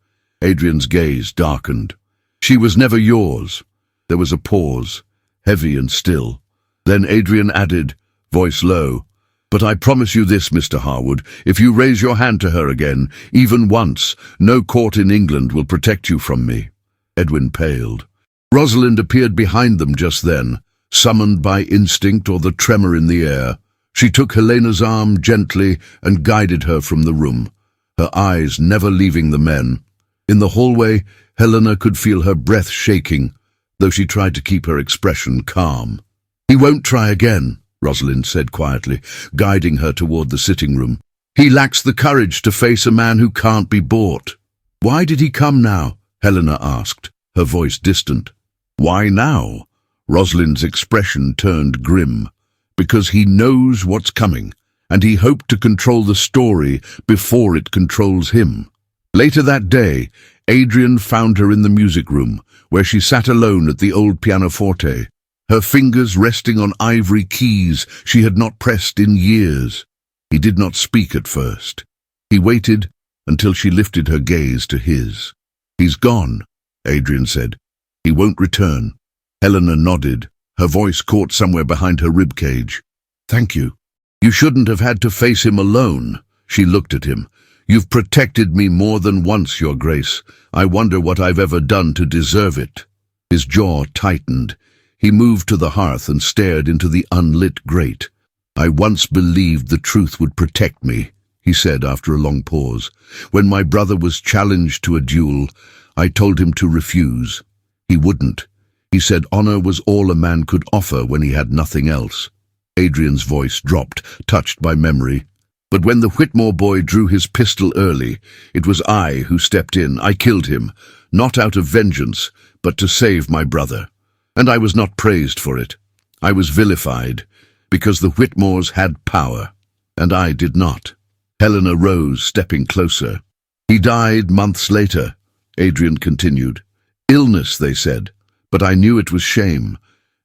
Adrien's gaze darkened. She was never yours. There was a pause, heavy and still. Then Adrien added, voice low, but I promise you this, Mr. Harwood, if you raise your hand to her again, even once, no court in England will protect you from me. Edwin paled. Rosalind appeared behind them just then, summoned by instinct or the tremor in the air. She took Helena's arm gently and guided her from the room, her eyes never leaving the men. In the hallway, Helena could feel her breath shaking, though she tried to keep her expression calm. He won't try again, Rosalind said quietly, guiding her toward the sitting room. He lacks the courage to face a man who can't be bought. Why did he come now? Helena asked, her voice distant. Why now? Rosalind's expression turned grim. Because he knows what's coming, and he hoped to control the story before it controls him. Later that day, Adrien found her in the music room, where she sat alone at the old pianoforte, her fingers resting on ivory keys she had not pressed in years. He did not speak at first. He waited until she lifted her gaze to his. He's gone, Adrien said. He won't return. Helena nodded, her voice caught somewhere behind her ribcage. Thank you. You shouldn't have had to face him alone. She looked at him. You've protected me more than once, Your Grace. I wonder what I've ever done to deserve it. His jaw tightened. He moved to the hearth and stared into the unlit grate. I once believed the truth would protect me, he said after a long pause. When my brother was challenged to a duel, I told him to refuse. He wouldn't. He said honor was all a man could offer when he had nothing else. Adrien's voice dropped, touched by memory. But when the Whitmore boy drew his pistol early, it was I who stepped in. I killed him, not out of vengeance, but to save my brother. And I was not praised for it. I was vilified, because the Whitmores had power, and I did not. Helena rose, stepping closer. He died months later, Adrien continued. Illness, they said, but I knew it was shame,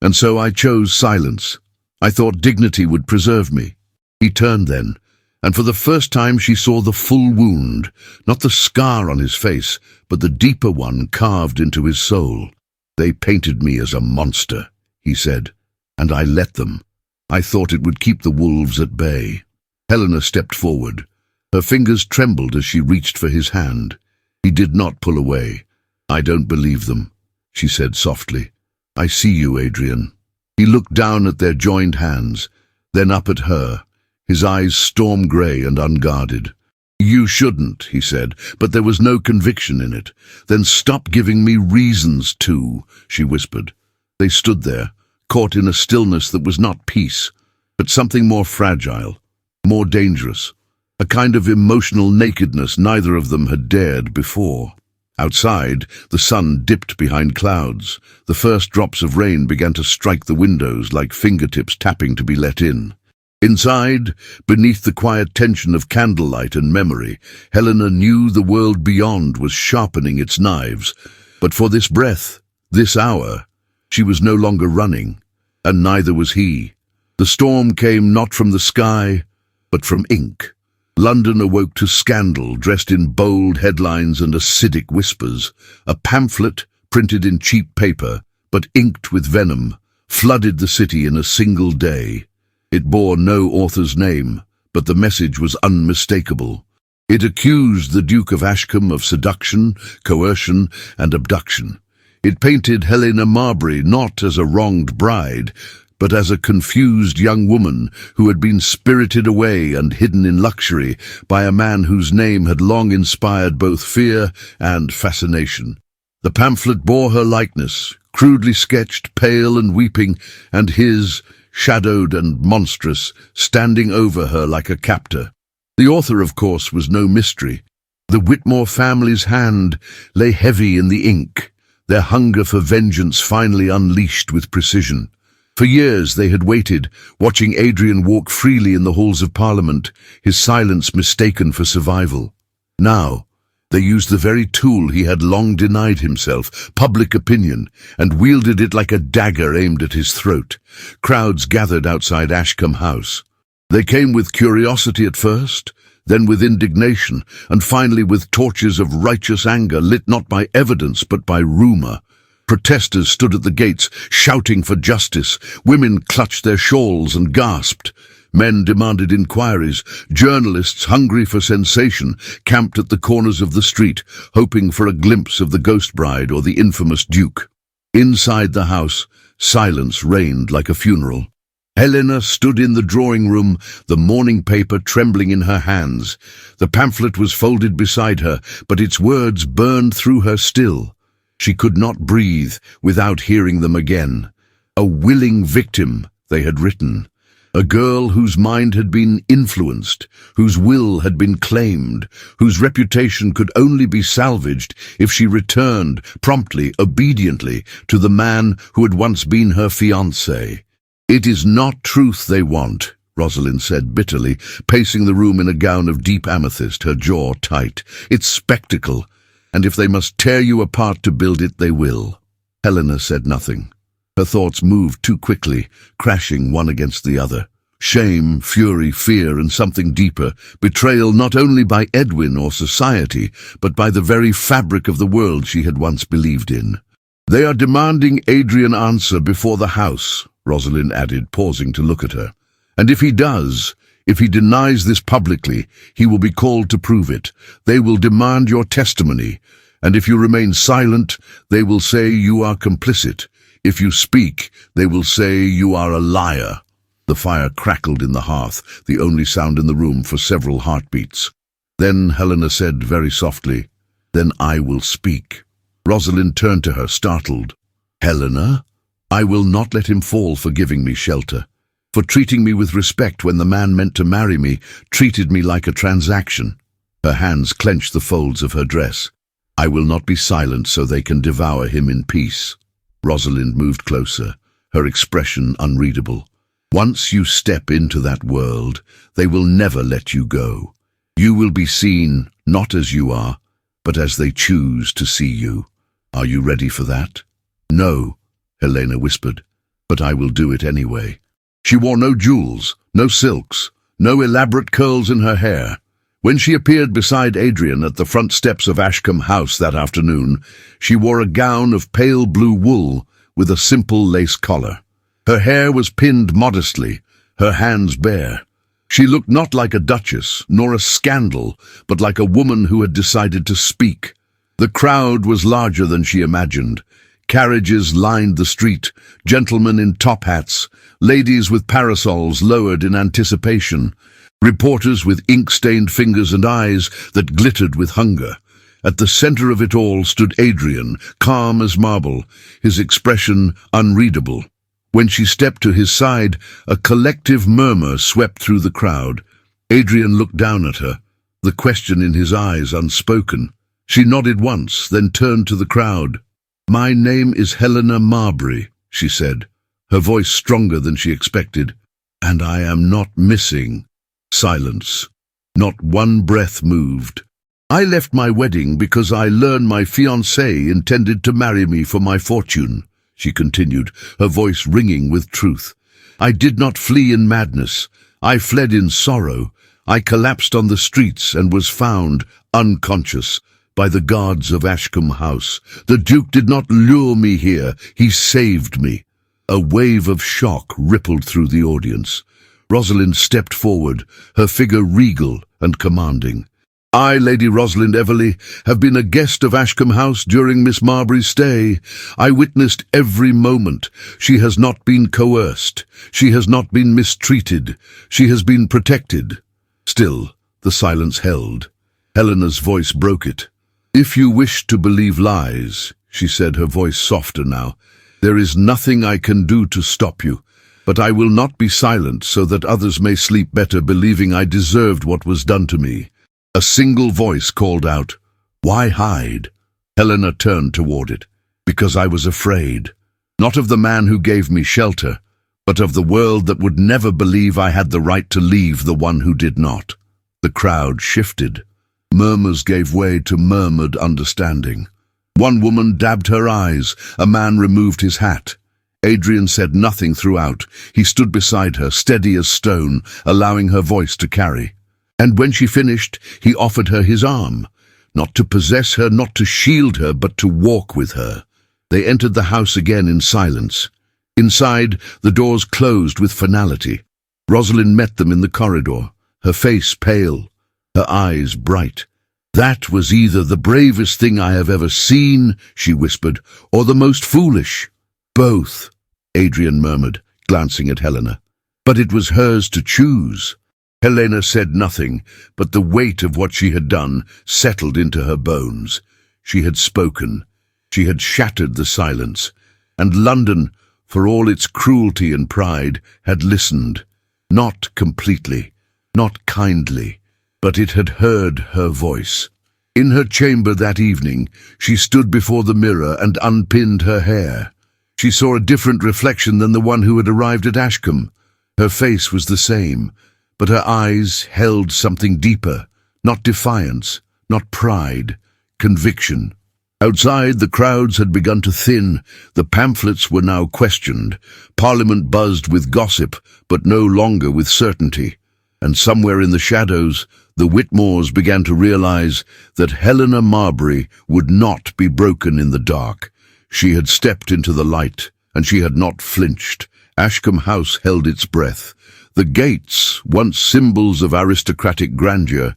and so I chose silence. I thought dignity would preserve me. He turned then, and for the first time she saw the full wound, not the scar on his face, but the deeper one carved into his soul. They painted me as a monster, he said, and I let them. I thought it would keep the wolves at bay. Helena stepped forward. Her fingers trembled as she reached for his hand. He did not pull away. I don't believe them, she said softly. I see you, Adrien. He looked down at their joined hands, then up at her, his eyes storm-grey and unguarded. You shouldn't, he said, but there was no conviction in it. Then stop giving me reasons to, she whispered. They stood there, caught in a stillness that was not peace, but something more fragile, more dangerous, a kind of emotional nakedness neither of them had dared before. Outside, the sun dipped behind clouds. The first drops of rain began to strike the windows like fingertips tapping to be let in. Inside, beneath the quiet tension of candlelight and memory, Helena knew the world beyond was sharpening its knives. But for this breath, this hour, she was no longer running, and neither was he. The storm came not from the sky, but from ink. London awoke to scandal, dressed in bold headlines and acidic whispers. A pamphlet, printed in cheap paper, but inked with venom, flooded the city in a single day. It bore no author's name, but the message was unmistakable. It accused the Duke of Ashkam of seduction, coercion, and abduction. It painted Helena Marberry not as a wronged bride, but as a confused young woman who had been spirited away and hidden in luxury by a man whose name had long inspired both fear and fascination. The pamphlet bore her likeness, crudely sketched, pale and weeping, and his, shadowed and monstrous, standing over her like a captor. The author, of course, was no mystery. The Whitmore family's hand lay heavy in the ink, their hunger for vengeance finally unleashed with precision. For years they had waited, watching Adrien walk freely in the halls of Parliament, his silence mistaken for survival. Now, they used the very tool he had long denied himself, public opinion, and wielded it like a dagger aimed at his throat. Crowds gathered outside Ashkam House. They came with curiosity at first, then with indignation, and finally with torches of righteous anger lit not by evidence but by rumor. Protesters stood at the gates, shouting for justice. Women clutched their shawls and gasped. Men demanded inquiries. Journalists, hungry for sensation, camped at the corners of the street, hoping for a glimpse of the ghost bride or the infamous duke. Inside the house, silence reigned like a funeral. Helena stood in the drawing room, the morning paper trembling in her hands. The pamphlet was folded beside her, but its words burned through her still. She could not breathe without hearing them again. A willing victim, they had written. A girl whose mind had been influenced, whose will had been claimed, whose reputation could only be salvaged if she returned, promptly, obediently, to the man who had once been her fiancé. "It is not truth they want," Rosalind said bitterly, pacing the room in a gown of deep amethyst, her jaw tight. "It's spectacle, and if they must tear you apart to build it, they will." Helena said nothing. Her thoughts moved too quickly, crashing one against the other. Shame, fury, fear, and something deeper. Betrayal not only by Edwin or society, but by the very fabric of the world she had once believed in. "They are demanding Adrien answer before the house," Rosalind added, pausing to look at her. "And if he does, if he denies this publicly, he will be called to prove it. They will demand your testimony, and if you remain silent, they will say you are complicit. If you speak, they will say you are a liar." The fire crackled in the hearth, the only sound in the room for several heartbeats. Then Helena said very softly, "Then I will speak." Rosalind turned to her, startled. "Helena, I will not let him fall for giving me shelter, for treating me with respect when the man meant to marry me treated me like a transaction." Her hands clenched the folds of her dress. "I will not be silent so they can devour him in peace." Rosalind moved closer, her expression unreadable. "Once you step into that world, they will never let you go. You will be seen, not as you are, but as they choose to see you. Are you ready for that?" "No," Helena whispered, "but I will do it anyway." She wore no jewels, no silks, no elaborate curls in her hair. When she appeared beside Adrien at the front steps of Ashkam House that afternoon, she wore a gown of pale blue wool with a simple lace collar. Her hair was pinned modestly, her hands bare. She looked not like a duchess, nor a scandal, but like a woman who had decided to speak. The crowd was larger than she imagined. Carriages lined the street, gentlemen in top hats, ladies with parasols lowered in anticipation, reporters with ink-stained fingers and eyes that glittered with hunger. At the center of it all stood Adrien, calm as marble, his expression unreadable. When she stepped to his side, a collective murmur swept through the crowd. Adrien looked down at her, the question in his eyes unspoken. She nodded once, then turned to the crowd. "My name is Helena Marberry," she said, her voice stronger than she expected. "And I am not missing." Silence. Not one breath moved. "I left my wedding because I learned my fiancé intended to marry me for my fortune," she continued, her voice ringing with truth. "I did not flee in madness. I fled in sorrow. I collapsed on the streets and was found, unconscious, by the guards of Ashkam House. The Duke did not lure me here. He saved me." A wave of shock rippled through the audience. Rosalind stepped forward, her figure regal and commanding. "I, Lady Rosalind Everley, have been a guest of Ashkam House during Miss Marberry's stay. I witnessed every moment. She has not been coerced. She has not been mistreated. She has been protected." Still, the silence held. Helena's voice broke it. "If you wish to believe lies," she said, her voice softer now, "there is nothing I can do to stop you. But I will not be silent so that others may sleep better believing I deserved what was done to me." A single voice called out, "Why hide?" Helena turned toward it. "Because I was afraid. Not of the man who gave me shelter, but of the world that would never believe I had the right to leave the one who did not." The crowd shifted. Murmurs gave way to murmured understanding. One woman dabbed her eyes. A man removed his hat. Adrien said nothing throughout. He stood beside her, steady as stone, allowing her voice to carry. And when she finished, he offered her his arm, not to possess her, not to shield her, but to walk with her. They entered the house again in silence. Inside, the doors closed with finality. Rosalind met them in the corridor, her face pale, her eyes bright. "That was either the bravest thing I have ever seen," she whispered, "or the most foolish." "Both," Adrien murmured, glancing at Helena. "But it was hers to choose." Helena said nothing, but the weight of what she had done settled into her bones. She had spoken. She had shattered the silence. And London, for all its cruelty and pride, had listened. Not completely, not kindly, but it had heard her voice. In her chamber that evening, she stood before the mirror and unpinned her hair. She saw a different reflection than the one who had arrived at Ashkam. Her face was the same, but her eyes held something deeper, not defiance, not pride, conviction. Outside, the crowds had begun to thin. The pamphlets were now questioned. Parliament buzzed with gossip, but no longer with certainty. And somewhere in the shadows, the Whitmores began to realize that Helena Marberry would not be broken in the dark. She had stepped into the light, and she had not flinched. Ashkam House held its breath. The gates, once symbols of aristocratic grandeur,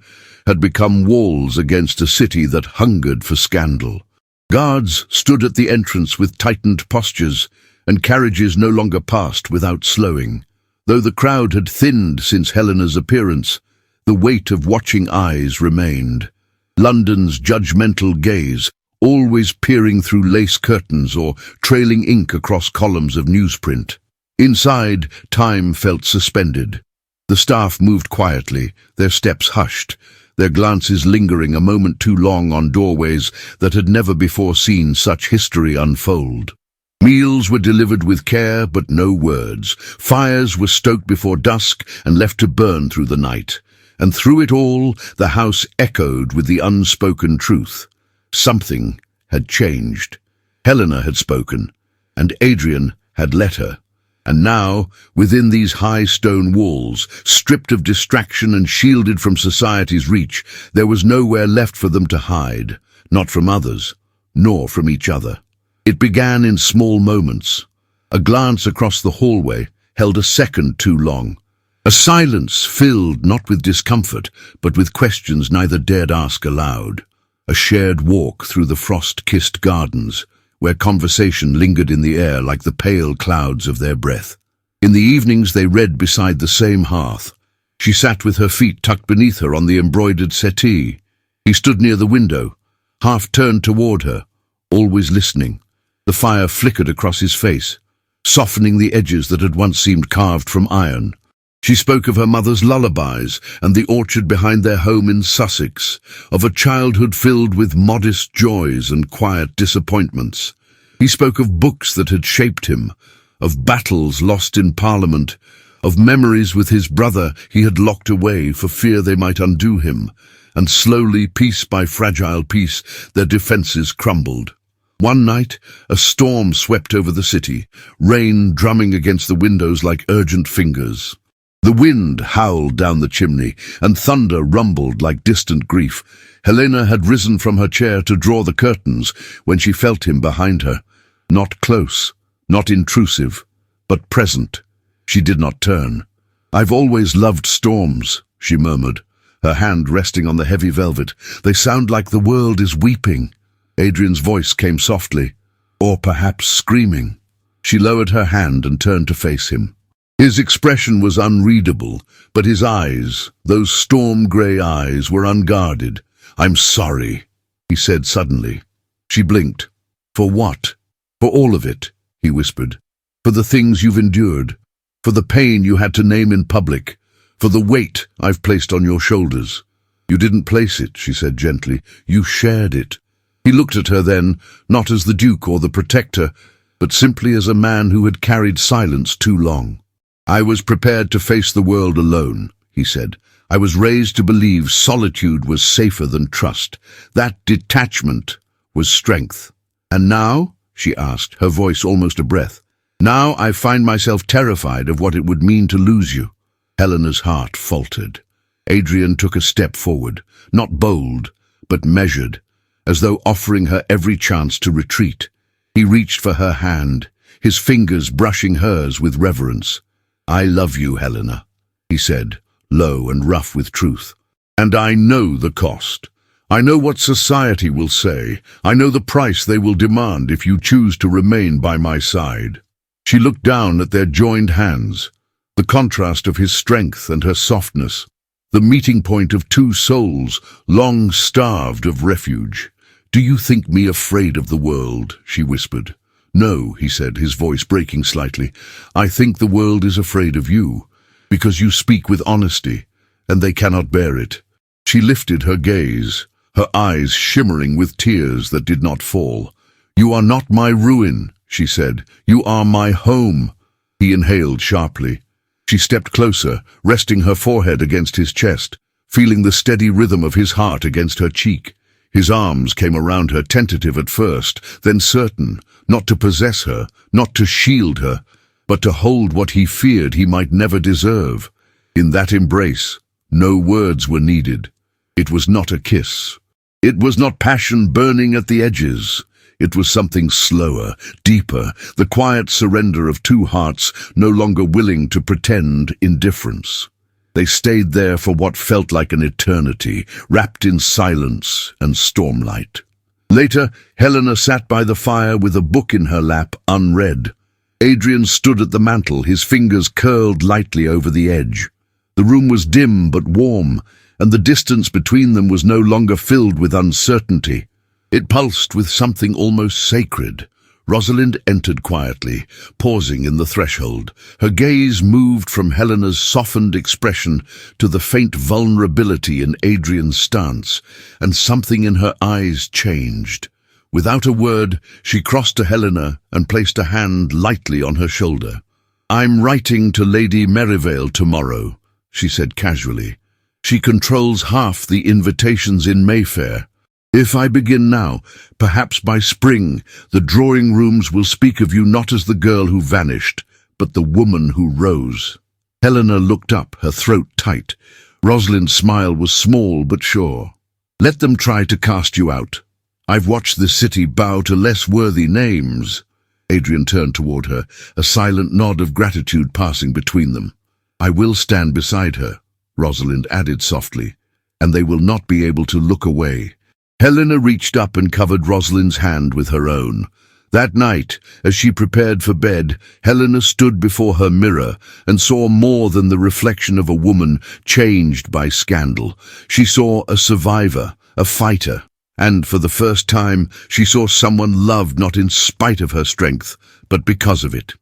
had become walls against a city that hungered for scandal. Guards stood at the entrance with tightened postures, and carriages no longer passed without slowing. Though the crowd had thinned since Helena's appearance, the weight of watching eyes remained. London's judgmental gaze, always peering through lace curtains or trailing ink across columns of newsprint. Inside, time felt suspended. The staff moved quietly, their steps hushed, their glances lingering a moment too long on doorways that had never before seen such history unfold. Meals were delivered with care, but no words. Fires were stoked before dusk and left to burn through the night. And through it all, the house echoed with the unspoken truth. Something had changed. Helena had spoken, and Adrien had let her. And now, within these high stone walls, stripped of distraction and shielded from society's reach, there was nowhere left for them to hide, not from others, nor from each other. It began in small moments. A glance across the hallway held a second too long. A silence filled not with discomfort, but with questions neither dared ask aloud. A shared walk through the frost-kissed gardens, where conversation lingered in the air like the pale clouds of their breath. In the evenings they read beside the same hearth. She sat with her feet tucked beneath her on the embroidered settee. He stood near the window, half turned toward her, always listening. The fire flickered across his face, softening the edges that had once seemed carved from iron. She spoke of her mother's lullabies and the orchard behind their home in Sussex, of a childhood filled with modest joys and quiet disappointments. He spoke of books that had shaped him, of battles lost in Parliament, of memories with his brother he had locked away for fear they might undo him, and slowly, piece by fragile piece, their defences crumbled. One night, a storm swept over the city, rain drumming against the windows like urgent fingers. The wind howled down the chimney, and thunder rumbled like distant grief. Helena had risen from her chair to draw the curtains when she felt him behind her. Not close, not intrusive, but present. She did not turn. "I've always loved storms," she murmured, her hand resting on the heavy velvet. "They sound like the world is weeping." Adrien's voice came softly, or perhaps screaming. She lowered her hand and turned to face him. His expression was unreadable, but his eyes, those storm-grey eyes, were unguarded. "I'm sorry," he said suddenly. She blinked. "For what?" "For all of it," he whispered. "For the things you've endured, for the pain you had to name in public, for the weight I've placed on your shoulders." "You didn't place it," she said gently. "You shared it." He looked at her then, not as the Duke or the Protector, but simply as a man who had carried silence too long. "I was prepared to face the world alone," he said. "I was raised to believe solitude was safer than trust. That detachment was strength." "And now?" she asked, her voice almost a breath. "Now I find myself terrified of what it would mean to lose you." Helena's heart faltered. Adrien took a step forward, not bold, but measured, as though offering her every chance to retreat. He reached for her hand, his fingers brushing hers with reverence. "I love you, Helena," he said, low and rough with truth. "And I know the cost. I know what society will say. I know the price they will demand if you choose to remain by my side." She looked down at their joined hands, the contrast of his strength and her softness, the meeting point of two souls long starved of refuge. "Do you think me afraid of the world?" she whispered. "No," he said, his voice breaking slightly. "I think the world is afraid of you, because you speak with honesty, and they cannot bear it." She lifted her gaze, her eyes shimmering with tears that did not fall. "You are not my ruin," she said. "You are my home." He inhaled sharply. She stepped closer, resting her forehead against his chest, feeling the steady rhythm of his heart against her cheek. His arms came around her, tentative at first, then certain, not to possess her, not to shield her, but to hold what he feared he might never deserve. In that embrace, no words were needed. It was not a kiss. It was not passion burning at the edges. It was something slower, deeper, the quiet surrender of two hearts no longer willing to pretend indifference. They stayed there for what felt like an eternity, wrapped in silence and stormlight. Later, Helena sat by the fire with a book in her lap, unread. Adrien stood at the mantel, his fingers curled lightly over the edge. The room was dim but warm, and the distance between them was no longer filled with uncertainty. It pulsed with something almost sacred. Rosalind entered quietly, pausing in the threshold. Her gaze moved from Helena's softened expression to the faint vulnerability in Adrien's stance, and something in her eyes changed. Without a word, she crossed to Helena and placed a hand lightly on her shoulder. "I'm writing to Lady Merivale tomorrow," she said casually. "She controls half the invitations in Mayfair. If I begin now, perhaps by spring, the drawing rooms will speak of you not as the girl who vanished, but the woman who rose." Helena looked up, her throat tight. Rosalind's smile was small but sure. "Let them try to cast you out. I've watched this city bow to less worthy names." Adrien turned toward her, a silent nod of gratitude passing between them. "I will stand beside her," Rosalind added softly, "and they will not be able to look away." Helena reached up and covered Rosalind's hand with her own. That night, as she prepared for bed, Helena stood before her mirror and saw more than the reflection of a woman changed by scandal. She saw a survivor, a fighter, and for the first time she saw someone loved not in spite of her strength, but because of it.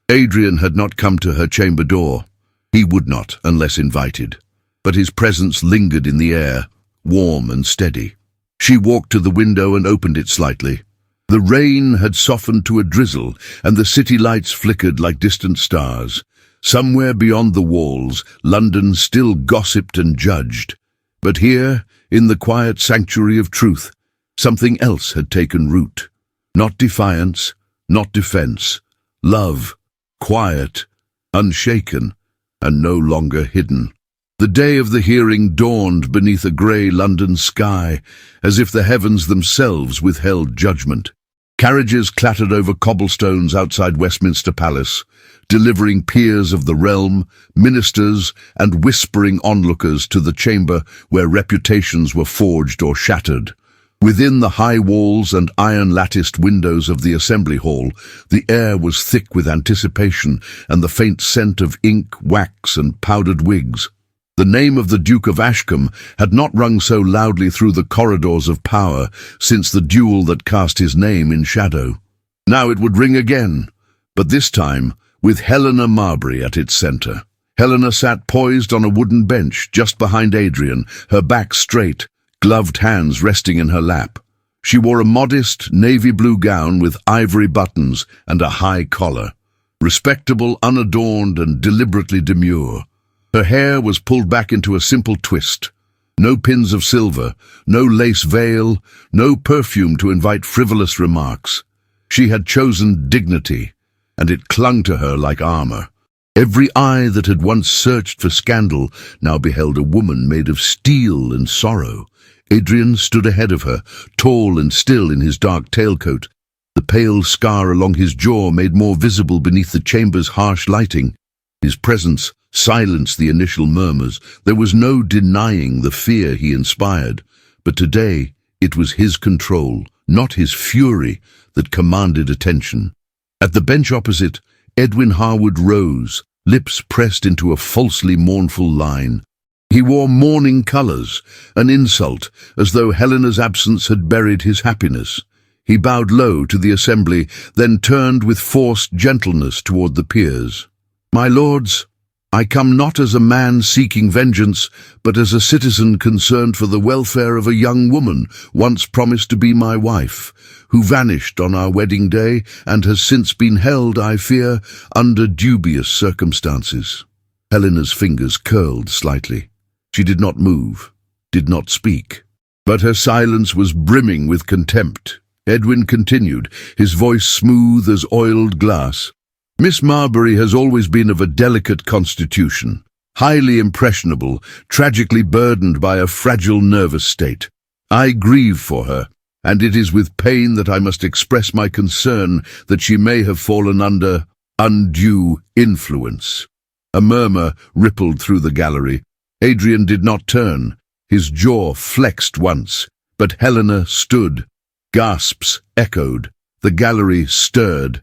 Adrien had not come to her chamber door. He would not, unless invited. But his presence lingered in the air, warm and steady. She walked to the window and opened it slightly. The rain had softened to a drizzle, and the city lights flickered like distant stars. Somewhere beyond the walls, London still gossiped and judged. But here, in the quiet sanctuary of truth, something else had taken root. Not defiance, not defense. Love, quiet, unshaken, and no longer hidden. The day of the hearing dawned beneath a grey London sky, as if the heavens themselves withheld judgment. Carriages clattered over cobblestones outside Westminster Palace, delivering peers of the realm, ministers, and whispering onlookers to the chamber where reputations were forged or shattered. Within the high walls and iron-latticed windows of the Assembly Hall, the air was thick with anticipation and the faint scent of ink, wax, and powdered wigs. The name of the Duke of Ashkam had not rung so loudly through the corridors of power since the duel that cast his name in shadow. Now it would ring again, but this time with Helena Marberry at its centre. Helena sat poised on a wooden bench just behind Adrien, her back straight, gloved hands resting in her lap. She wore a modest navy blue gown with ivory buttons and a high collar. Respectable, unadorned, and deliberately demure. Her hair was pulled back into a simple twist. No pins of silver, no lace veil, no perfume to invite frivolous remarks. She had chosen dignity, and it clung to her like armor. Every eye that had once searched for scandal now beheld a woman made of steel and sorrow. Adrien stood ahead of her, tall and still in his dark tailcoat, the pale scar along his jaw made more visible beneath the chamber's harsh lighting. His presence silenced the initial murmurs. There was no denying the fear he inspired, but today it was his control, not his fury, that commanded attention. At the bench opposite, Edwin Harwood rose, lips pressed into a falsely mournful line. He wore mourning colours, an insult, as though Helena's absence had buried his happiness. He bowed low to the assembly, then turned with forced gentleness toward the peers. "My lords, I come not as a man seeking vengeance, but as a citizen concerned for the welfare of a young woman once promised to be my wife, who vanished on our wedding day and has since been held, I fear, under dubious circumstances." Helena's fingers curled slightly. She did not move, did not speak, but her silence was brimming with contempt. Edwin continued, his voice smooth as oiled glass. "Miss Marberry has always been of a delicate constitution, highly impressionable, tragically burdened by a fragile nervous state. I grieve for her, and it is with pain that I must express my concern that she may have fallen under undue influence." A murmur rippled through the gallery. Adrien did not turn. His jaw flexed once, but Helena stood. Gasps echoed. The gallery stirred.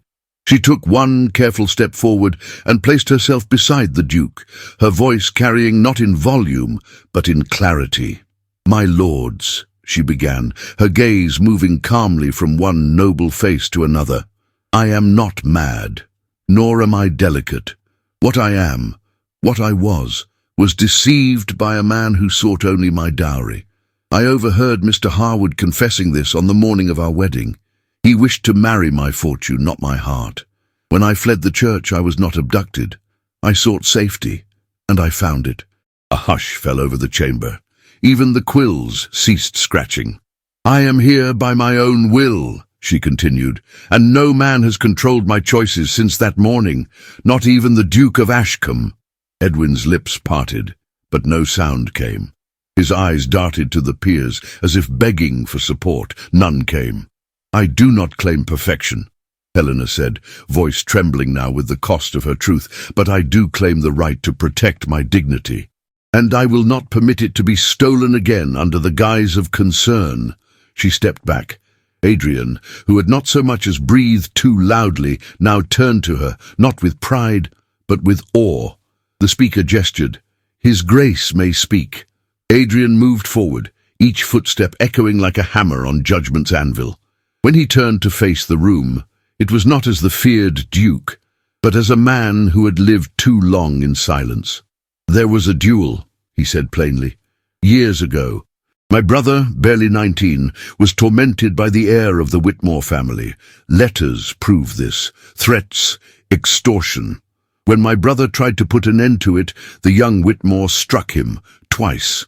She took one careful step forward and placed herself beside the Duke, her voice carrying not in volume, but in clarity. "My lords," she began, her gaze moving calmly from one noble face to another, "I am not mad, nor am I delicate. What I am, what I was deceived by a man who sought only my dowry. I overheard Mr. Harwood confessing this on the morning of our wedding. He wished to marry my fortune, not my heart. When I fled the church, I was not abducted. I sought safety, and I found it." A hush fell over the chamber. Even the quills ceased scratching. "I am here by my own will," she continued, "and no man has controlled my choices since that morning, not even the Duke of Ashkam." Edwin's lips parted, but no sound came. His eyes darted to the peers, as if begging for support. None came. "I do not claim perfection," Helena said, voice trembling now with the cost of her truth, "but I do claim the right to protect my dignity. And I will not permit it to be stolen again under the guise of concern." She stepped back. Adrien, who had not so much as breathed too loudly, now turned to her, not with pride, but with awe. The speaker gestured. "His Grace may speak." Adrien moved forward, each footstep echoing like a hammer on judgment's anvil. When he turned to face the room, it was not as the feared Duke, but as a man who had lived too long in silence. "There was a duel," he said plainly. "Years ago. My brother, barely 19, was tormented by the heir of the Whitmore family. Letters prove this. Threats, extortion. When my brother tried to put an end to it, the young Whitmore struck him, twice.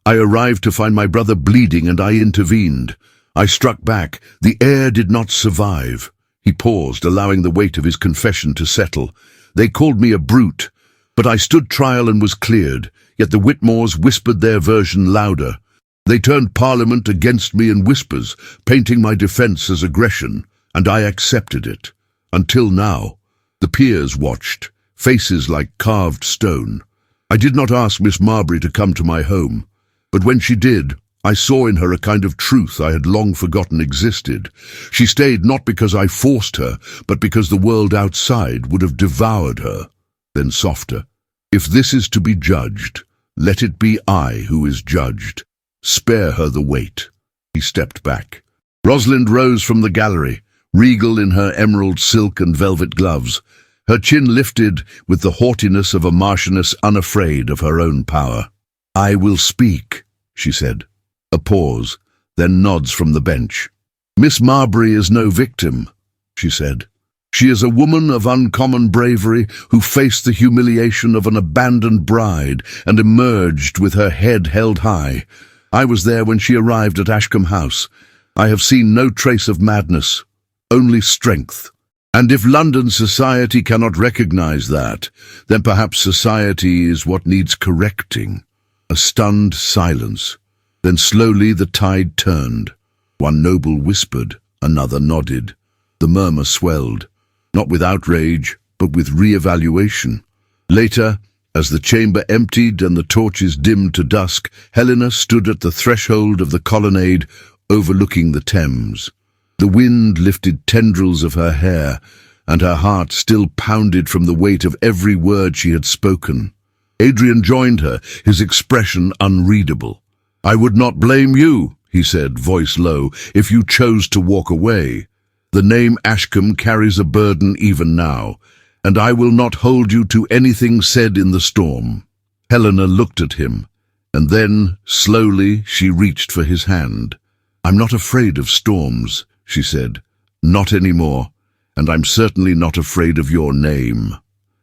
I arrived to find my brother bleeding and I intervened. I struck back. The heir did not survive." He paused, allowing the weight of his confession to settle. "They called me a brute, but I stood trial and was cleared, yet the Whitmores whispered their version louder. They turned Parliament against me in whispers, painting my defence as aggression, and I accepted it. Until now. The peers watched, faces like carved stone. I did not ask Miss Marberry to come to my home, but when she did, I saw in her a kind of truth I had long forgotten existed. She stayed not because I forced her, but because the world outside would have devoured her." Then softer, "If this is to be judged, let it be I who is judged. Spare her the weight." He stepped back. Rosalind rose from the gallery, regal in her emerald silk and velvet gloves, her chin lifted with the haughtiness of a marchioness unafraid of her own power. "I will speak," she said. A pause, then nods from the bench. "Miss Marberry is no victim," she said. "She is a woman of uncommon bravery who faced the humiliation of an abandoned bride and emerged with her head held high. I was there when she arrived at Ashkam House. I have seen no trace of madness, only strength." And if London society cannot recognize that, then perhaps society is what needs correcting. A stunned silence. Then slowly the tide turned. One noble whispered, another nodded. The murmur swelled, not with outrage, but with re-evaluation. Later, as the chamber emptied and the torches dimmed to dusk, Helena stood at the threshold of the colonnade overlooking the Thames. The wind lifted tendrils of her hair, and her heart still pounded from the weight of every word she had spoken. Adrien joined her, his expression unreadable. "I would not blame you," he said, voice low, "if you chose to walk away. The name Ashkam carries a burden even now, and I will not hold you to anything said in the storm." Helena looked at him, and then, slowly, she reached for his hand. "I'm not afraid of storms," she said. "Not anymore, and I'm certainly not afraid of your name."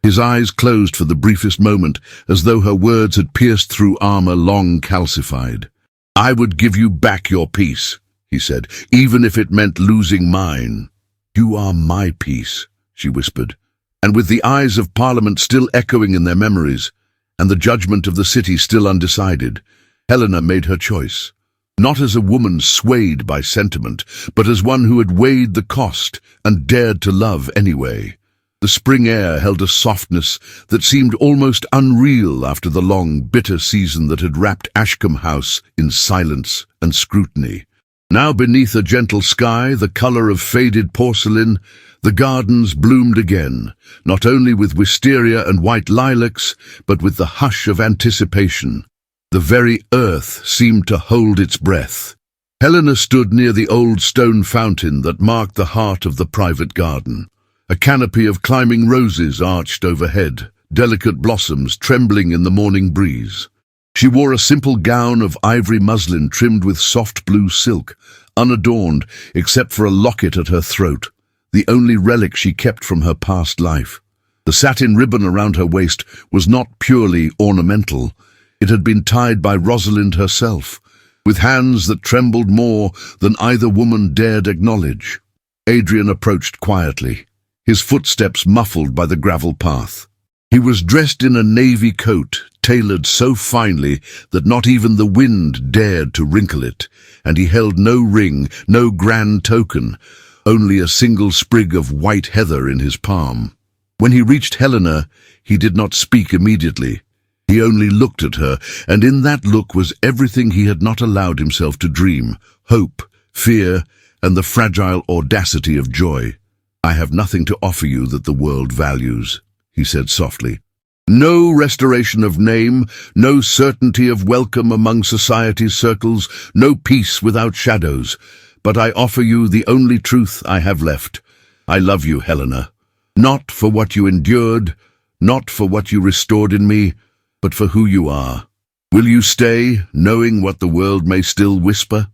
His eyes closed for the briefest moment, as though her words had pierced through armor long calcified. "I would give you back your peace," he said, "even if it meant losing mine." "You are my peace," she whispered. And with the eyes of Parliament still echoing in their memories, and the judgment of the city still undecided, Helena made her choice. Not as a woman swayed by sentiment, but as one who had weighed the cost and dared to love anyway. The spring air held a softness that seemed almost unreal after the long, bitter season that had wrapped Ashkam House in silence and scrutiny. Now beneath a gentle sky, the color of faded porcelain, the gardens bloomed again, not only with wisteria and white lilacs, but with the hush of anticipation. The very earth seemed to hold its breath. Helena stood near the old stone fountain that marked the heart of the private garden. A canopy of climbing roses arched overhead, delicate blossoms trembling in the morning breeze. She wore a simple gown of ivory muslin trimmed with soft blue silk, unadorned except for a locket at her throat, the only relic she kept from her past life. The satin ribbon around her waist was not purely ornamental. It had been tied by Rosalind herself, with hands that trembled more than either woman dared acknowledge. Adrien approached quietly, his footsteps muffled by the gravel path. He was dressed in a navy coat, tailored so finely that not even the wind dared to wrinkle it, and he held no ring, no grand token, only a single sprig of white heather in his palm. When he reached Helena, he did not speak immediately. He only looked at her, and in that look was everything he had not allowed himself to dream: hope, fear, and the fragile audacity of joy. "I have nothing to offer you that the world values," he said softly. "No restoration of name, no certainty of welcome among society's circles, no peace without shadows. But I offer you the only truth I have left. I love you, Helena. Not for what you endured, not for what you restored in me, but for who you are. Will you stay, knowing what the world may still whisper?"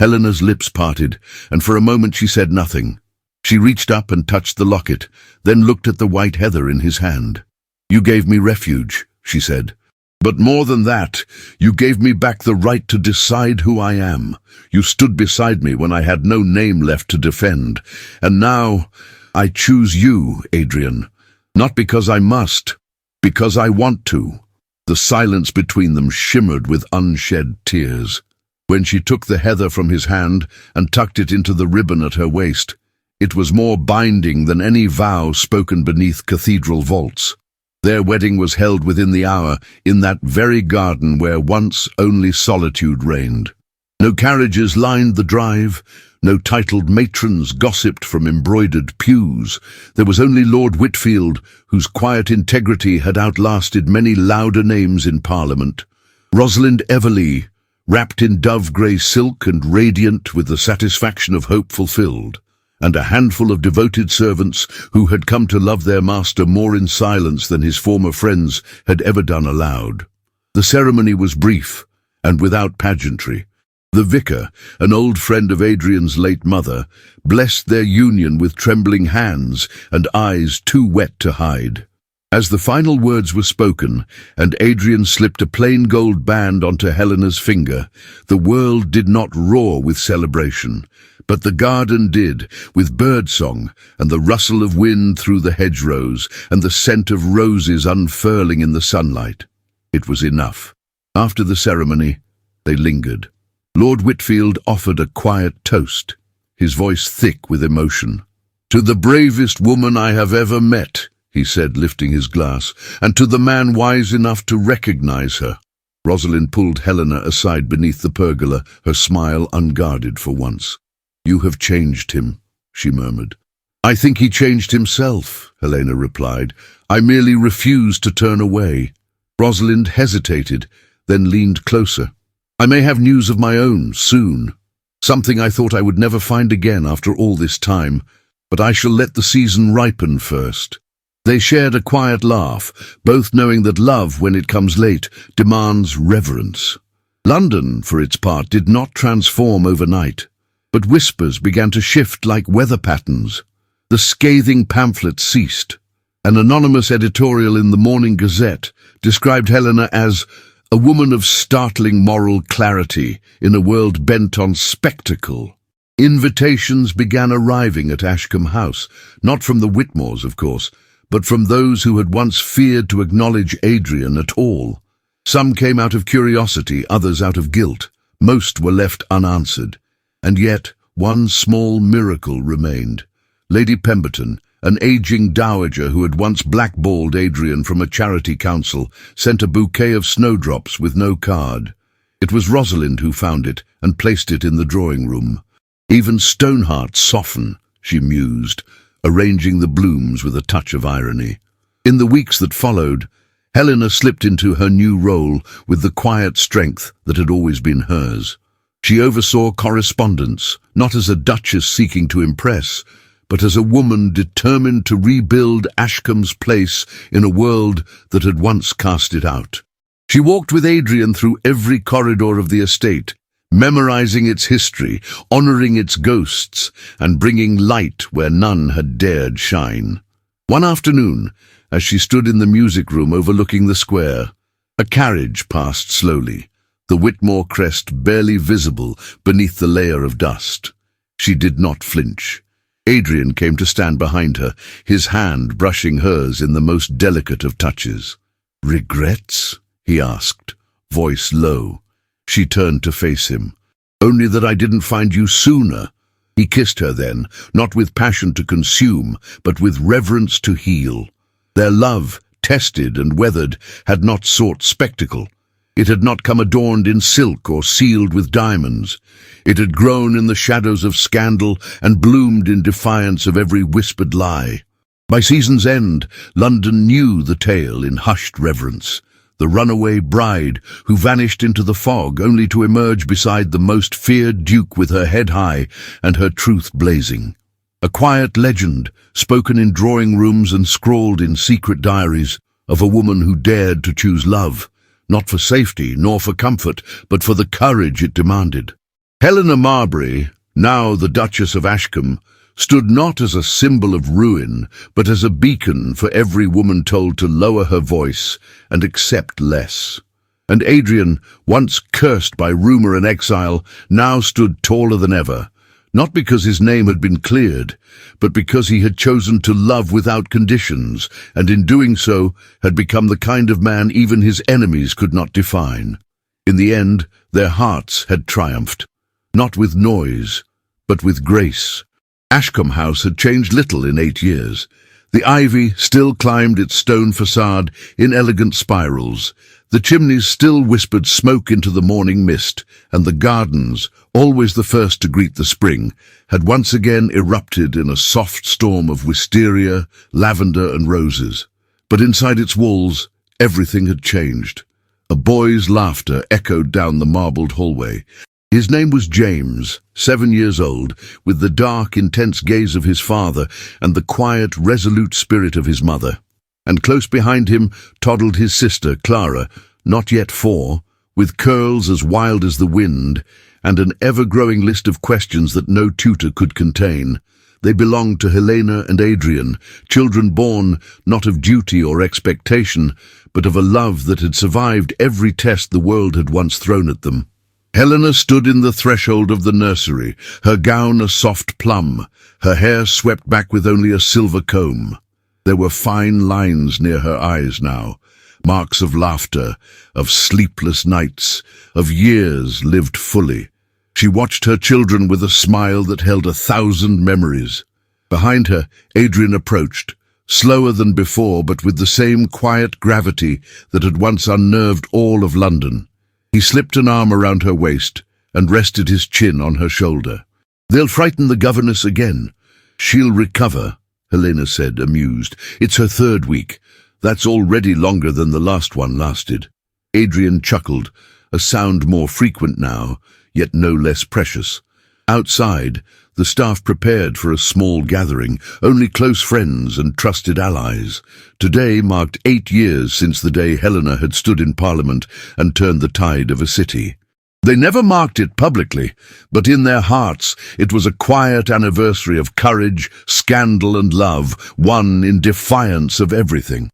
Helena's lips parted, and for a moment she said nothing. She reached up and touched the locket, then looked at the white heather in his hand. "You gave me refuge," she said. "But more than that, you gave me back the right to decide who I am. You stood beside me when I had no name left to defend. And now, I choose you, Adrien. Not because I must, because I want to." The silence between them shimmered with unshed tears. When she took the heather from his hand and tucked it into the ribbon at her waist, it was more binding than any vow spoken beneath cathedral vaults. Their wedding was held within the hour, in that very garden where once only solitude reigned. No carriages lined the drive, no titled matrons gossiped from embroidered pews. There was only Lord Whitfield, whose quiet integrity had outlasted many louder names in Parliament. Rosalind Everleigh, wrapped in dove-grey silk and radiant with the satisfaction of hope fulfilled, and a handful of devoted servants who had come to love their master more in silence than his former friends had ever done aloud. The ceremony was brief and without pageantry. The vicar, an old friend of Adrien's late mother, blessed their union with trembling hands and eyes too wet to hide. As the final words were spoken, and Adrien slipped a plain gold band onto Helena's finger, the world did not roar with celebration, but the garden did, with birdsong, and the rustle of wind through the hedgerows, and the scent of roses unfurling in the sunlight. It was enough. After the ceremony, they lingered. Lord Whitfield offered a quiet toast, his voice thick with emotion. "To the bravest woman I have ever met," he said, lifting his glass, "and to the man wise enough to recognize her." Rosalind pulled Helena aside beneath the pergola, her smile unguarded for once. "You have changed him," she murmured. "I think he changed himself," Helena replied. "I merely refused to turn away." Rosalind hesitated, then leaned closer. "I may have news of my own, soon. Something I thought I would never find again after all this time, but I shall let the season ripen first." They shared a quiet laugh, both knowing that love, when it comes late, demands reverence. London, for its part, did not transform overnight, but whispers began to shift like weather patterns. The scathing pamphlets ceased. An anonymous editorial in the Morning Gazette described Helena as a woman of startling moral clarity in a world bent on spectacle. Invitations began arriving at Ashkam House, not from the Whitmores, of course, but from those who had once feared to acknowledge Adrien at all. Some came out of curiosity, others out of guilt. Most were left unanswered. And yet, one small miracle remained. Lady Pemberton, an aging dowager who had once blackballed Adrien from a charity council, sent a bouquet of snowdrops with no card. It was Rosalind who found it and placed it in the drawing-room. "Even stone hearts soften," she mused, arranging the blooms with a touch of irony. In the weeks that followed, Helena slipped into her new role with the quiet strength that had always been hers. She oversaw correspondence, not as a duchess seeking to impress, but as a woman determined to rebuild Ashkam's place in a world that had once cast it out. She walked with Adrien through every corridor of the estate, memorizing its history, honoring its ghosts, and bringing light where none had dared shine. One afternoon, as she stood in the music room overlooking the square, a carriage passed slowly, the Whitmore crest barely visible beneath the layer of dust. She did not flinch. Adrien came to stand behind her, his hand brushing hers in the most delicate of touches. "Regrets?" he asked, voice low. She turned to face him. "Only that I didn't find you sooner." He kissed her then, not with passion to consume, but with reverence to heal. Their love, tested and weathered, had not sought spectacle. It had not come adorned in silk or sealed with diamonds. It had grown in the shadows of scandal and bloomed in defiance of every whispered lie. By season's end, London knew the tale in hushed reverence. The runaway bride who vanished into the fog only to emerge beside the most feared duke with her head high and her truth blazing. A quiet legend, spoken in drawing rooms and scrawled in secret diaries, of a woman who dared to choose love, not for safety nor for comfort, but for the courage it demanded. Helena Marberry, now the Duchess of Ashkam, stood not as a symbol of ruin, but as a beacon for every woman told to lower her voice and accept less. And Adrien, once cursed by rumor and exile, now stood taller than ever, not because his name had been cleared, but because he had chosen to love without conditions, and in doing so had become the kind of man even his enemies could not define. In the end, their hearts had triumphed, not with noise, but with grace. Ashkam House had changed little in 8 years. The ivy still climbed its stone facade in elegant spirals. The chimneys still whispered smoke into the morning mist, and the gardens, always the first to greet the spring, had once again erupted in a soft storm of wisteria, lavender and roses. But inside its walls, everything had changed. A boy's laughter echoed down the marbled hallway. His name was James, 7 years old, with the dark, intense gaze of his father and the quiet, resolute spirit of his mother. And close behind him toddled his sister, Clara, not yet 4, with curls as wild as the wind, and an ever-growing list of questions that no tutor could contain. They belonged to Helena and Adrien, children born not of duty or expectation, but of a love that had survived every test the world had once thrown at them. Helena stood in the threshold of the nursery, her gown a soft plum, her hair swept back with only a silver comb. There were fine lines near her eyes now, marks of laughter, of sleepless nights, of years lived fully. She watched her children with a smile that held 1,000 memories. Behind her, Adrien approached, slower than before, but with the same quiet gravity that had once unnerved all of London. He slipped an arm around her waist and rested his chin on her shoulder. "They'll frighten the governess again. She'll recover," Helena said, amused. "It's her 3rd week. That's already longer than the last one lasted." Adrien chuckled, a sound more frequent now, yet no less precious. Outside, the staff prepared for a small gathering, only close friends and trusted allies. Today marked 8 years since the day Helena had stood in Parliament and turned the tide of a city. They never marked it publicly, but in their hearts it was a quiet anniversary of courage, scandal and love, won in defiance of everything.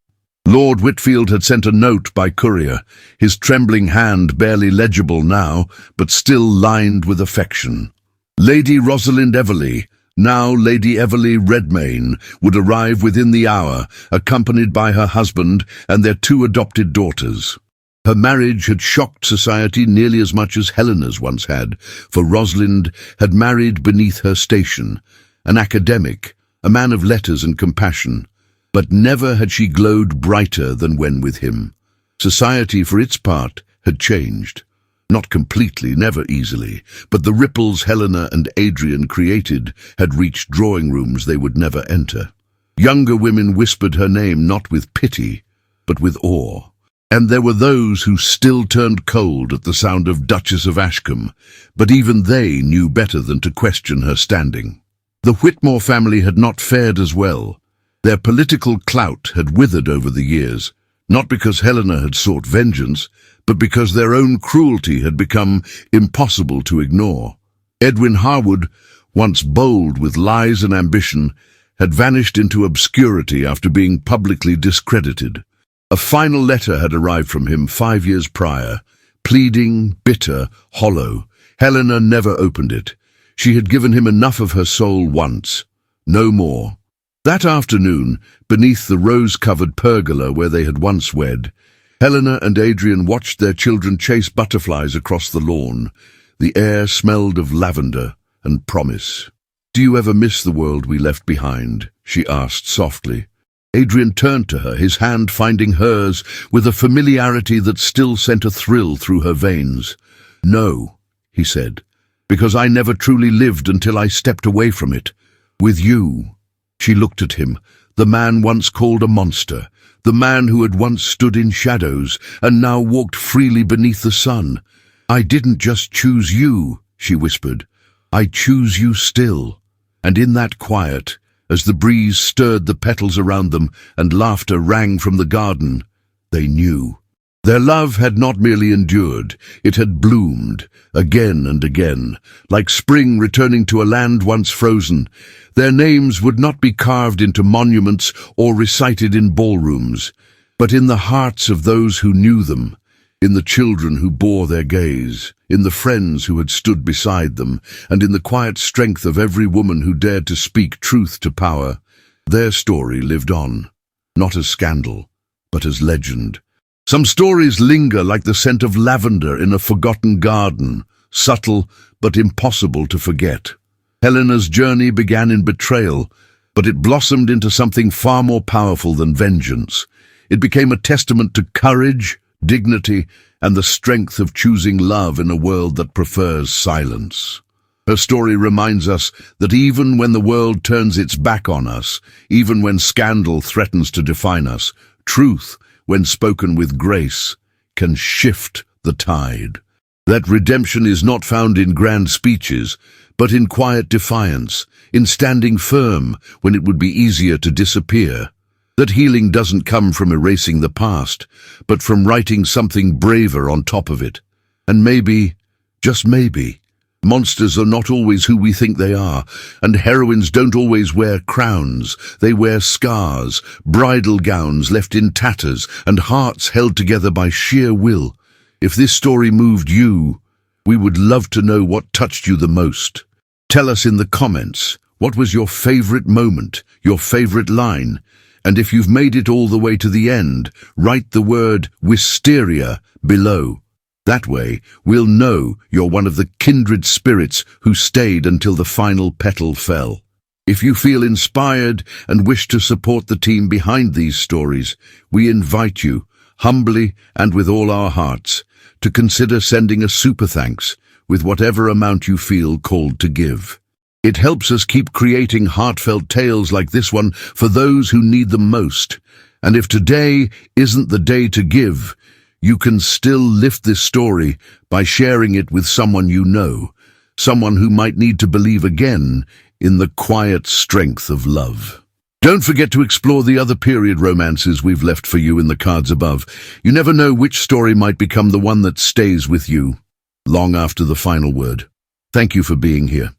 Lord Whitfield had sent a note by courier, his trembling hand barely legible now, but still lined with affection. Lady Rosalind Everley, now Lady Everley Redmayne, would arrive within the hour, accompanied by her husband and their 2 adopted daughters. Her marriage had shocked society nearly as much as Helena's once had, for Rosalind had married beneath her station, an academic, a man of letters and compassion. But never had she glowed brighter than when with him. Society, for its part, had changed. Not completely, never easily, but the ripples Helena and Adrien created had reached drawing rooms they would never enter. Younger women whispered her name not with pity, but with awe. And there were those who still turned cold at the sound of Duchess of Ashkam, but even they knew better than to question her standing. The Whitmore family had not fared as well. Their political clout had withered over the years, not because Helena had sought vengeance, but because their own cruelty had become impossible to ignore. Edwin Harwood, once bold with lies and ambition, had vanished into obscurity after being publicly discredited. A final letter had arrived from him 5 years prior, pleading, bitter, hollow. Helena never opened it. She had given him enough of her soul once, no more. That afternoon, beneath the rose-covered pergola where they had once wed, Helena and Adrien watched their children chase butterflies across the lawn. The air smelled of lavender and promise. "Do you ever miss the world we left behind?" she asked softly. Adrien turned to her, his hand finding hers with a familiarity that still sent a thrill through her veins. "No," he said, "because I never truly lived until I stepped away from it. With you." She looked at him, the man once called a monster, the man who had once stood in shadows and now walked freely beneath the sun. "I didn't just choose you," she whispered. "I choose you still." And in that quiet, as the breeze stirred the petals around them and laughter rang from the garden, they knew. Their love had not merely endured, it had bloomed, again and again, like spring returning to a land once frozen. Their names would not be carved into monuments or recited in ballrooms, but in the hearts of those who knew them, in the children who bore their gaze, in the friends who had stood beside them, and in the quiet strength of every woman who dared to speak truth to power. Their story lived on, not as scandal, but as legend. Some stories linger like the scent of lavender in a forgotten garden, subtle but impossible to forget. Helena's journey began in betrayal, but it blossomed into something far more powerful than vengeance. It became a testament to courage, dignity, and the strength of choosing love in a world that prefers silence. Her story reminds us that even when the world turns its back on us, even when scandal threatens to define us, truth, when spoken with grace, can shift the tide. That redemption is not found in grand speeches, but in quiet defiance, in standing firm when it would be easier to disappear. That healing doesn't come from erasing the past, but from writing something braver on top of it. And maybe, just maybe, Monsters are not always who we think they are, and heroines don't always wear crowns. They wear scars, bridal gowns left in tatters, and hearts held together by sheer will. If this story moved you, we would love to know what touched you the most. Tell us in the comments, what was your favorite moment, your favorite line? And if you've made it all the way to the end, write the word Wisteria below. That way, we'll know you're one of the kindred spirits who stayed until the final petal fell. If you feel inspired and wish to support the team behind these stories, we invite you, humbly and with all our hearts, to consider sending a super thanks with whatever amount you feel called to give. It helps us keep creating heartfelt tales like this one for those who need them most. And if today isn't the day to give, you can still lift this story by sharing it with someone you know, someone who might need to believe again in the quiet strength of love. Don't forget to explore the other period romances we've left for you in the cards above. You never know which story might become the one that stays with you long after the final word. Thank you for being here.